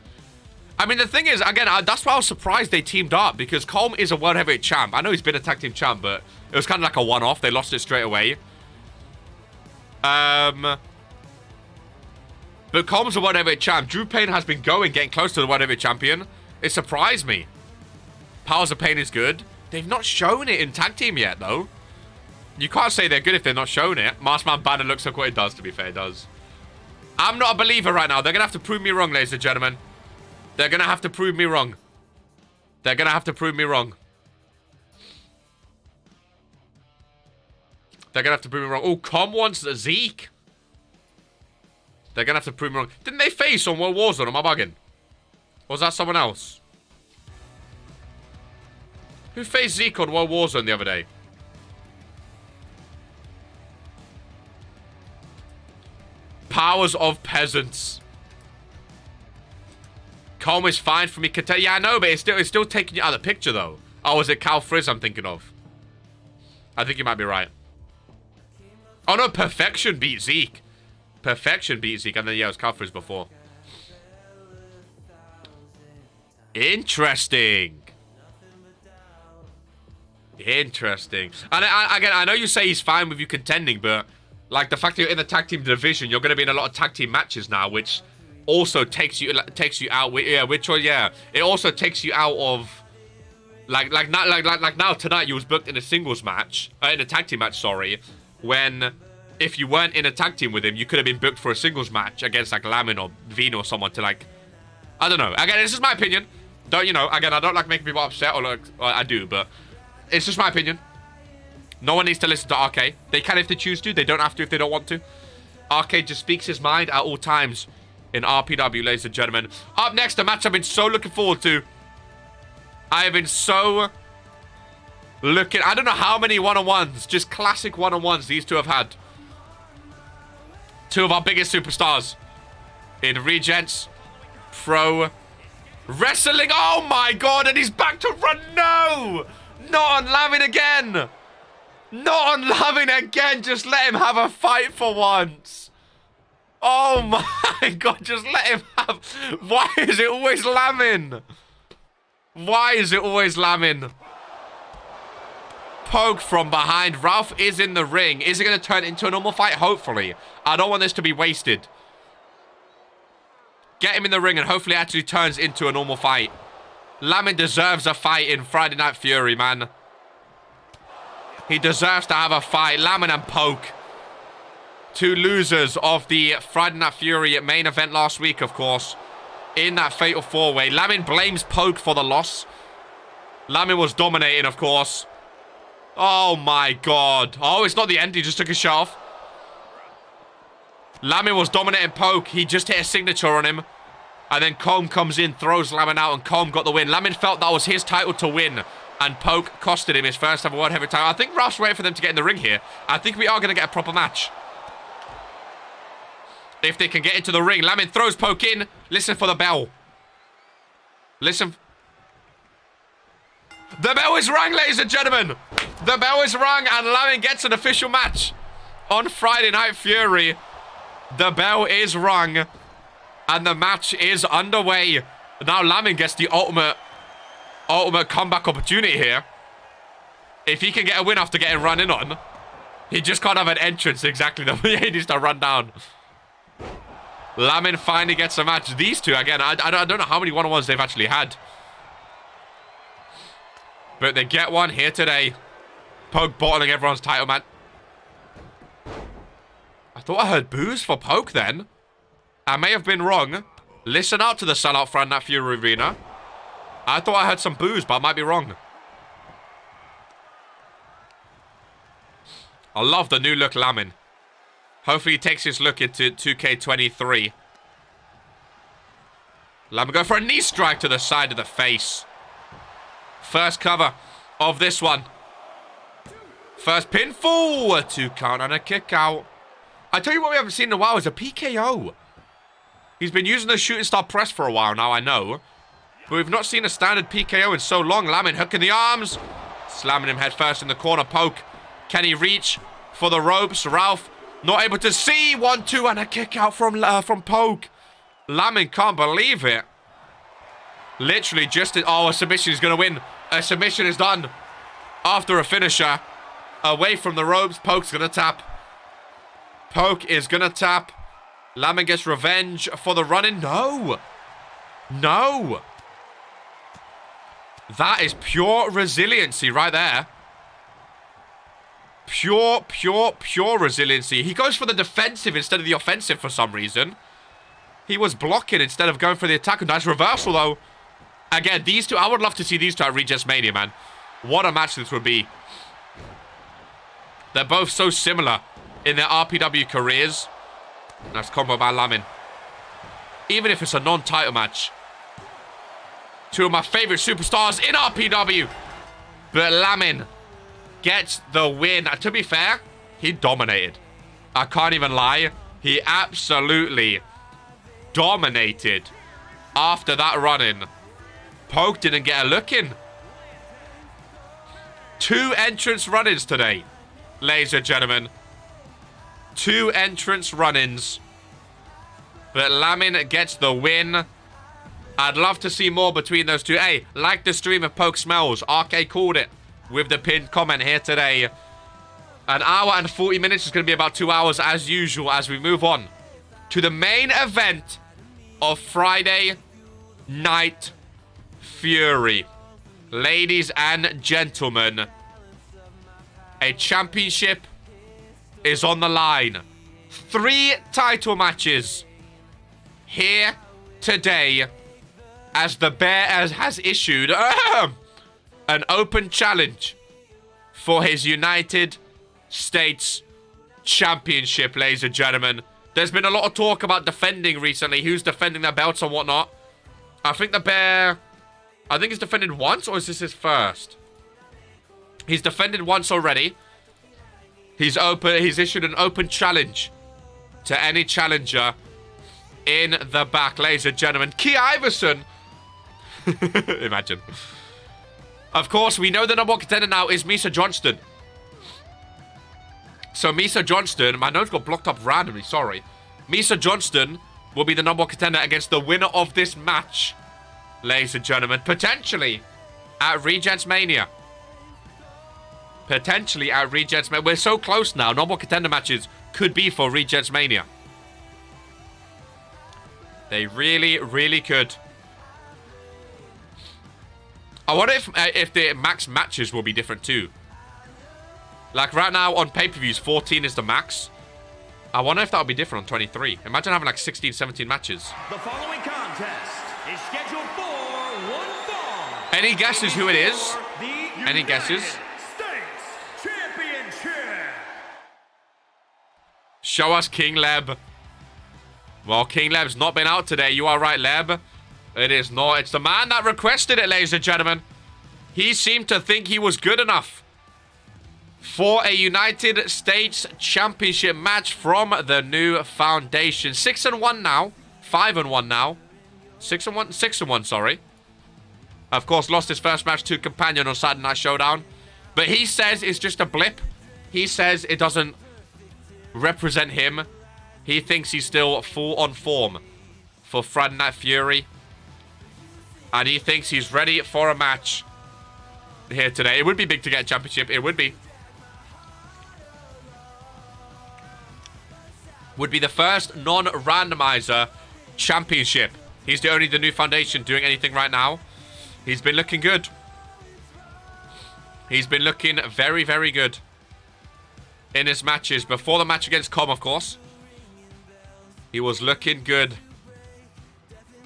I mean, the thing is, again, that's why I was surprised they teamed up, because Colm is a World Heavyweight Champ. I know he's been a tag team champ, but it was kind of like a one-off. They lost it straight away. But Colm's a World Heavyweight Champ. Drew Payne has been getting close to the World Heavyweight Champion. It surprised me. Powers of Pain is good. They've not shown it in tag team yet, though. You can't say they're good if they're not shown it. Maskman banner looks like what it does, to be fair, it does. I'm not a believer right now. They're going to have to prove me wrong, ladies and gentlemen. They're going to have to prove me wrong. They're going to have to prove me wrong. They're going to have to prove me wrong. Oh, Com wants Zeke. They're going to have to prove me wrong. Didn't they face on World Warzone? Am I bugging? Or was that someone else? Who faced Zeke on World Warzone the other day? Powers of Peasants. Colm is fine for me. Yeah, I know, but it's still taking you out of the picture, though. Oh, is it Cal Frizz I'm thinking of? I think you might be right. Oh, no, Perfection beat Zeke. Perfection beat Zeke. And then, yeah, it was Cal Frizz before. Interesting. Interesting. And again, I know you say he's fine with you contending, but like the fact that you're in the tag team division, you're going to be in a lot of tag team matches now, which also takes you out. It also takes you out of like now tonight you was booked in a singles match, in a tag team match. Sorry, when if you weren't in a tag team with him, you could have been booked for a singles match against like Lamin or Vino or someone to like. I don't know. Again, this is my opinion. Don't you know? Again, I don't like making people upset, or I do, but. It's just my opinion. No one needs to listen to RK. They can if they choose to. They don't have to if they don't want to. RK just speaks his mind at all times in RPW, ladies and gentlemen. Up next, a match I've been so looking forward to. I have been so looking... I don't know how many one-on-ones, just classic one-on-ones these two have had. Two of our biggest superstars in Regents Pro Wrestling. Oh my god, and he's back to run. No! Not on Lamin again! Not on Lamin again! Just let him have a fight for once! Oh my god, just let him have... Why is it always Lamin? Why is it always Lamin? Poke from behind. Ralph is in the ring. Is it going to turn into a normal fight? Hopefully. I don't want this to be wasted. Get him in the ring and hopefully it actually turns into a normal fight. Lamin deserves a fight in Friday Night Fury, man. He deserves to have a fight. Lamin and Poke. Two losers of the Friday Night Fury main event last week, of course. In that fatal four-way. Lamin blames Poke for the loss. Lamin was dominating, of course. Oh, my God. Oh, it's not the end. He just took his shirt off. Lamin was dominating Poke. He just hit a signature on him. And then Combe comes in, throws Lamin out, and Combe got the win. Lamin felt that was his title to win. And Poke costed him his first ever World Heavyweight title. I think Ralph's waiting for them to get in the ring here. I think we are going to get a proper match. If they can get into the ring. Lamin throws Poke in. Listen for the bell. Listen. The bell is rung, ladies and gentlemen. The bell is rung, and Lamin gets an official match on Friday Night Fury. The bell is rung. And the match is underway. Now Lamin gets the ultimate comeback opportunity here. If he can get a win after getting run in on, he just can't have an entrance exactly the way he needs to run down. Lamin finally gets a match. These two, again, I don't know how many one-on-ones they've actually had. But they get one here today. Poke bottling everyone's title, man. I thought I heard boos for Poke then. I may have been wrong. Listen out to the sellout Friday Night Fury Arena. I thought I heard some boos, but I might be wrong. I love the new look Lamin. Hopefully he takes his look into 2K23. Lamin go for a knee strike to the side of the face. First cover of this one. First pinfall. A 2 count and a kick out. I tell you what we haven't seen in a while is a PKO. He's been using the shooting star press for a while now, I know. But we've not seen a standard PKO in so long. Lamin hooking the arms. Slamming him head first in the corner. Poke. Can he reach for the ropes? Ralph not able to see. 1-2 and a kick out from Poke. Lamin can't believe it. Literally just... Oh, a submission is going to win. A submission is done. After a finisher. Away from the ropes. Poke's going to tap. Poke is going to tap. Lamin gets revenge for the run-in. No. No. That is pure resiliency right there. Pure resiliency. He goes for the defensive instead of the offensive for some reason. He was blocking instead of going for the attack. Nice reversal, though. Again, these two, I would love to see these two at Regents Mania, man. What a match this would be. They're both so similar in their RPW careers. Nice combo by Lamin. Even if it's a non-title match. Two of my favorite superstars in RPW. But Lamin gets the win. To be fair, he dominated. I can't even lie. He absolutely dominated after that run-in. Poke didn't get a look in. 2 entrance run-ins today, ladies and gentlemen. 2 entrance run-ins. But Lamin gets the win. I'd love to see more between those two. Hey, like the stream of Poke Smells. RK called it with the pinned comment here today. An hour and 40 minutes is going to be about 2 hours as usual as we move on to the main event of Friday Night Fury. Ladies and gentlemen, a championship is on the line. 3 title matches here today as the Bear has issued an open challenge for his United States Championship, ladies and gentlemen. There's been a lot of talk about defending recently, who's defending their belts and whatnot. I think the Bear, I think he's defended once, or is this his first? He's defended once already. He's issued an open challenge to any challenger in the back, ladies and gentlemen. Key Iverson. Imagine. Of course, we know the number 1 contender now is Misa Johnston. So Misa Johnston, my notes got blocked up randomly, sorry. Misa Johnston will be the number 1 contender against the winner of this match, ladies and gentlemen. Potentially at Regents Mania. Potentially at Regents Mania. We're so close now. Number 1 contender matches could be for Regents Mania. They really, really could. I wonder if the max matches will be different too. Like right now on pay-per-views, 14 is the max. I wonder if that would be different on 23. Imagine having like 16, 17 matches. The following contest is scheduled for one fall. Any guesses who it is? Any guesses? States Championship. Show us King Leb. Well, King Leb's not been out today. You are right, Leb. It is not. It's the man that requested it, ladies and gentlemen. He seemed to think he was good enough for a United States Championship match from the new foundation. 6-1 now. 5-1 now. 6-1? 6-1, sorry. Of course, lost his first match to Companion on Saturday Night Showdown. But he says it's just a blip. He says it doesn't represent him. He thinks he's still full on form for Friday Night Fury. And he thinks he's ready for a match here today. It would be big to get a championship. It would be. Would be the first non-randomizer championship. He's the new foundation doing anything right now. He's been looking good. He's been looking very, very good in his matches. Before the match against Com, of course. He was looking good.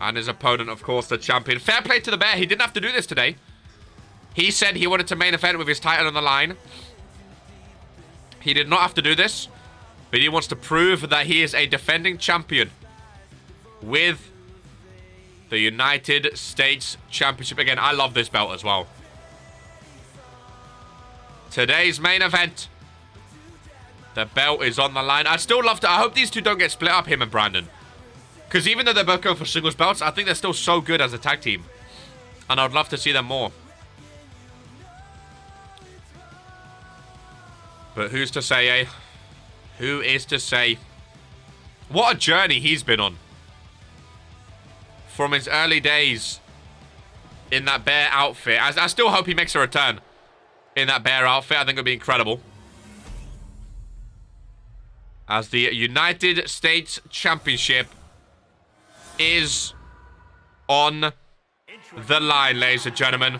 And his opponent, of course, the champion. Fair play to the Bear. He didn't have to do this today. He said he wanted to main event with his title on the line. He did not have to do this. But he wants to prove that he is a defending champion with the United States Championship. Again, I love this belt as well. Today's main event. The belt is on the line. I still love to... I hope these two don't get split up, him and Brandon. Because even though they're both going for singles belts, I think they're still so good as a tag team. And I'd love to see them more. But who's to say, eh? Who is to say? What a journey he's been on. From his early days in that Bear outfit. I still hope he makes a return in that Bear outfit. I think it would be incredible. As the United States Championship is on the line, ladies and gentlemen.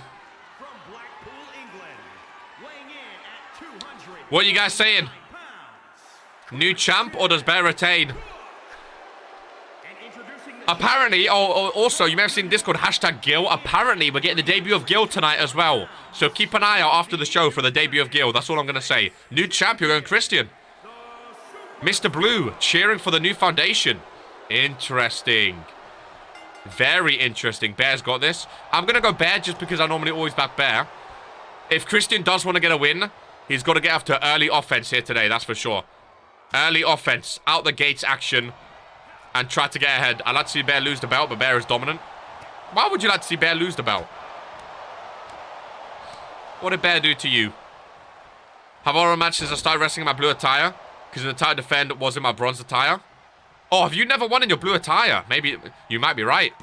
What are you guys saying? New champ, or does Bear retain? Apparently, also, you may have seen Discord, #Gil. Apparently, we're getting the debut of Gil tonight as well. So keep an eye out after the show for the debut of Gil. That's all I'm going to say. New champ, you're going Christian. Mr. Blue, cheering for the new foundation. Interesting. Very interesting. Bear's got this. I'm going to go Bear just because I normally always back Bear. If Christian does want to get a win, he's got to get after early offense here today, that's for sure. Early offense, out the gates action, and try to get ahead. I'd like to see Bear lose the belt, but Bear is dominant. Why would you like to see Bear lose the belt? What did Bear do to you? Have I won matches I started wrestling in my blue attire? Because the title defend was in my bronze attire. Oh, have you never won in your blue attire? Maybe, you might be right.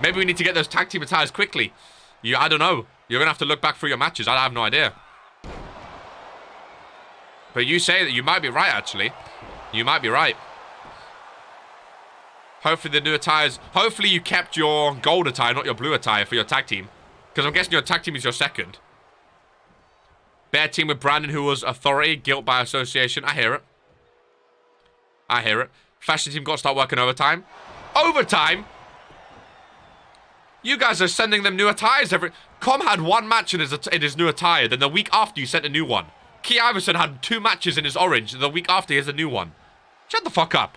Maybe we need to get those tag team attires quickly. I don't know. You're going to have to look back through your matches. I have no idea. But you say that you might be right, actually. You might be right. Hopefully the new attires... Hopefully you kept your gold attire, not your blue attire for your tag team. Because I'm guessing your tag team is your second. Bear team with Brandon, who was authority, guilt by association. I hear it. I hear it. Fashion team got to start working overtime. Overtime? You guys are sending them new attires every... Com had one match in his new attire. Then the week after, you sent a new one. Key Iverson had 2 matches in his orange. The week after, he has a new one. Shut the fuck up.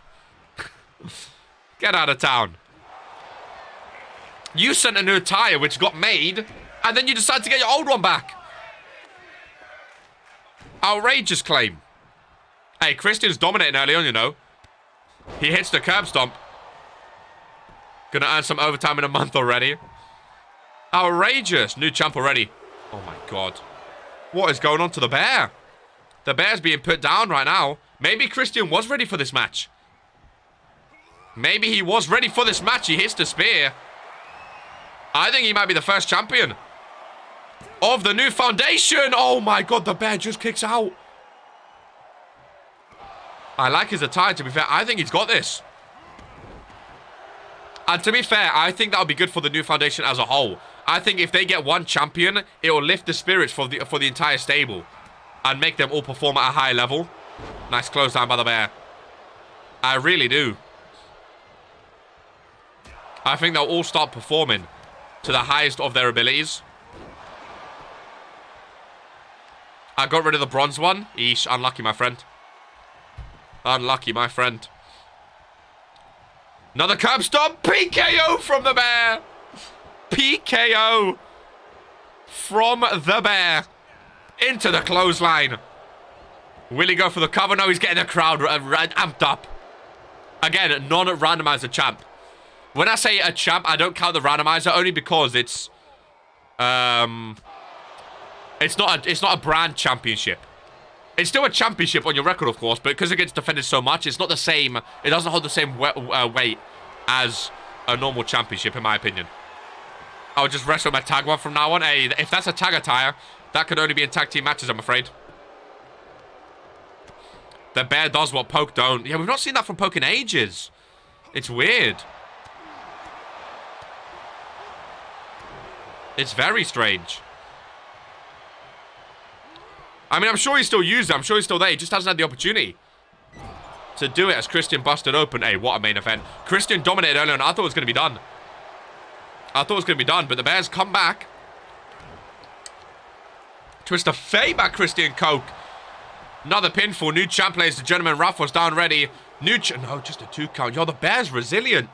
Get out of town. You sent a new attire, which got made, and then you decided to get your old one back. Outrageous claim. Hey, Christian's dominating early on, you know. He hits the curb stomp. Gonna earn some overtime in a month already. Outrageous. New champ already. Oh my god. What is going on to the bear? The bear's being put down right now. Maybe Christian was ready for this match. Maybe he was ready for this match. He hits the spear. I think he might be the first champion of the new foundation. Oh my god, the bear just kicks out. I like his attire, to be fair. I think he's got this. And to be fair, I think that'll be good for the new foundation as a whole. I think if they get one champion, it will lift the spirits for the entire stable and make them all perform at a high level. Nice close down by the bear. I really do. I think they'll all start performing to the highest of their abilities. I got rid of the bronze one. Eesh, unlucky, my friend. Unlucky, my friend. Another curb stomp. PKO from the bear. PKO from the bear. Into the clothesline. Will he go for the cover? No, he's getting the crowd amped up. Again, non-randomizer champ. When I say a champ, I don't count the randomizer only because it's not a brand championship. It's still a championship on your record, of course, but because it gets defended so much, it's not the same. It doesn't hold the same weight as a normal championship, in my opinion. I'll just wrestle my tag one from now on. Hey, if that's a tag attire, that could only be in tag team matches, I'm afraid. The bear does what Poke don't. Yeah, we've not seen that from Poke in ages. It's weird. It's very strange. I mean, I'm sure he's still used it. I'm sure he's still there. He just hasn't had the opportunity to do it as Christian busted open. Hey, what a main event. Christian dominated earlier on. I thought it was going to be done. I thought it was going to be done, but the Bears come back. Twist of fate by Christian Coke. Another pinfall. New champ, ladies and gentlemen. Raf was down ready. No, just a 2 count. Yo, the Bears resilient.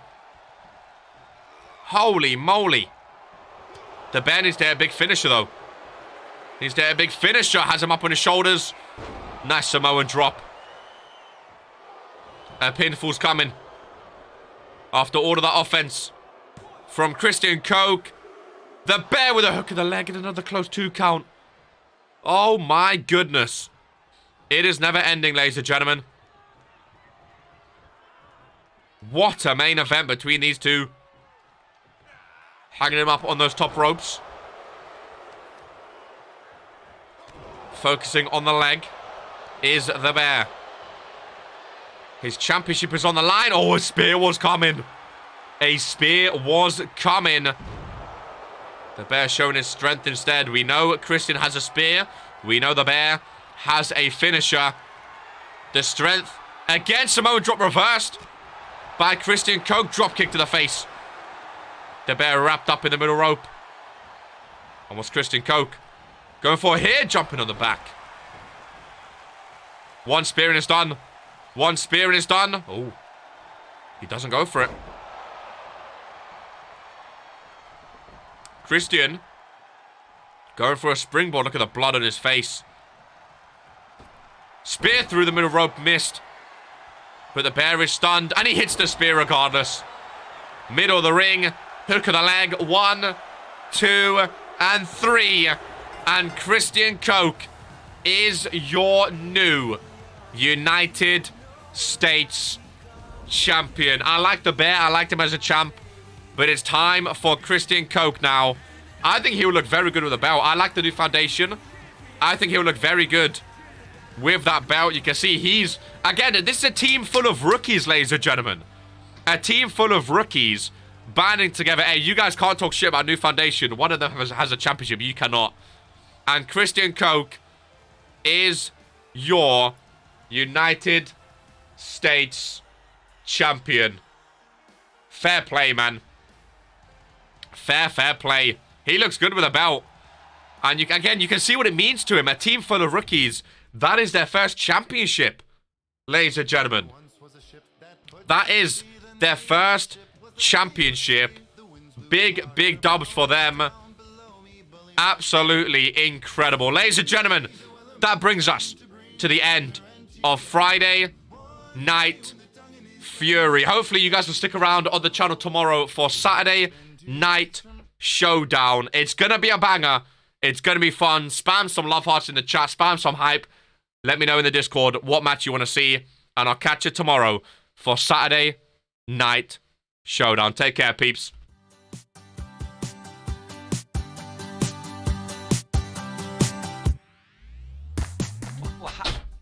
Holy moly. The bear needs to hit a big finisher, though. Needs to hit a big finisher. Has him up on his shoulders. Nice Samoan drop. A pinfall's coming. After all of that offense from Christian Coke. The bear with a hook of the leg and another close 2 count. Oh my goodness. It is never ending, ladies and gentlemen. What a main event between these two. Hanging him up on those top ropes. Focusing on the leg is the bear. His championship is on the line. Oh, a spear was coming. A spear was coming. The bear showing his strength instead. We know Christian has a spear. We know the bear has a finisher. The strength again. Samoan drop reversed by Christian Coke. Drop kick to the face. The bear wrapped up in the middle rope. Almost Christian Coke. Going for a here, jumping on the back. One spear and it's done. One spear and it's done. Oh, he doesn't go for it. Christian going for a springboard. Look at the blood on his face. Spear through the middle rope, missed. But the bear is stunned and he hits the spear regardless. Middle of the ring. Hook of the leg. 1, 2, and 3. And Christian Coke is your new United States champion. I like the bear. I liked him as a champ. But it's time for Christian Koch now. I think he'll look very good with the belt. I like the new foundation. I think he'll look very good with that belt. You can see he's... Again, this is a team full of rookies, ladies and gentlemen. A team full of rookies banding together. Hey, you guys can't talk shit about new foundation. One of them has a championship. You cannot. And Christian Koch is your United States champion. Fair play, man. Fair play. He looks good with a belt. And again, you can see what it means to him. A team full of rookies. That is their first championship, ladies and gentlemen. That is their first championship. Big dubs for them. Absolutely incredible. Ladies and gentlemen, that brings us to the end of Friday Night Fury. Hopefully you guys will stick around on the channel tomorrow for Saturday Night Showdown. It's going to be a banger. It's going to be fun. Spam some love hearts in the chat. Spam some hype. Let me know in the Discord what match you want to see. And I'll catch you tomorrow for Saturday Night Showdown. Take care, peeps.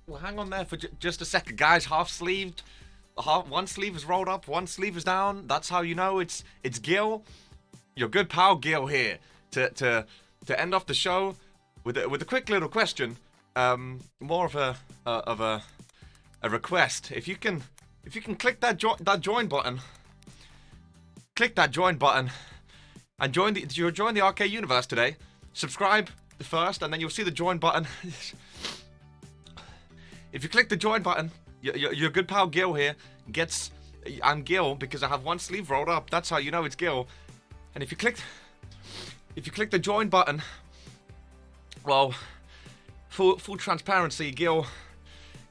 Well, hang on there for just a second, guys. Half-sleeved. One sleeve is rolled up. One sleeve is down. That's how you know it's Gil. Your good pal Gil here to end off the show with a quick little question, more of a request. If you can click that join button, and join the Arcade universe today. Subscribe first, and then you'll see the join button. If you click the join button, your good pal Gil here gets. I'm Gil because I have one sleeve rolled up. That's how you know it's Gil. And if you click the join button, well, full transparency, Gil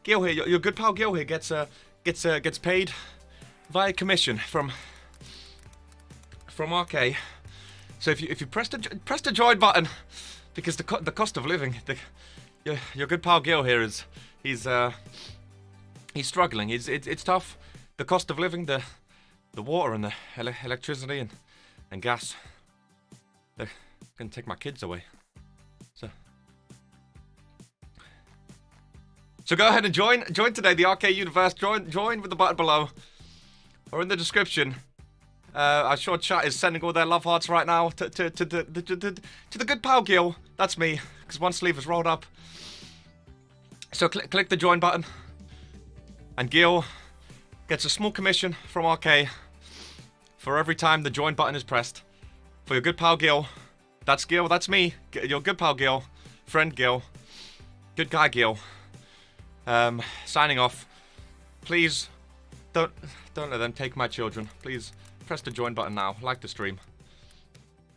here, your good pal Gil here gets paid via commission from RK. So if you press the join button, because the cost of living, your good pal Gil here he's struggling. It's tough. The cost of living, the water and the electricity and gas. They're gonna take my kids away. So go ahead and join today the Arcade universe. Join with the button below or in the description. I'm sure chat is sending all their love hearts right now to the good pal Gil. That's me, because one sleeve is rolled up. So click the join button, and Gil gets a small commission from RK for every time the join button is pressed. For your good pal Gil. That's Gil, that's me. Your good pal Gil. Friend Gil. Good guy Gil. Signing off. Please don't let them take my children. Please press the join button now. Like the stream.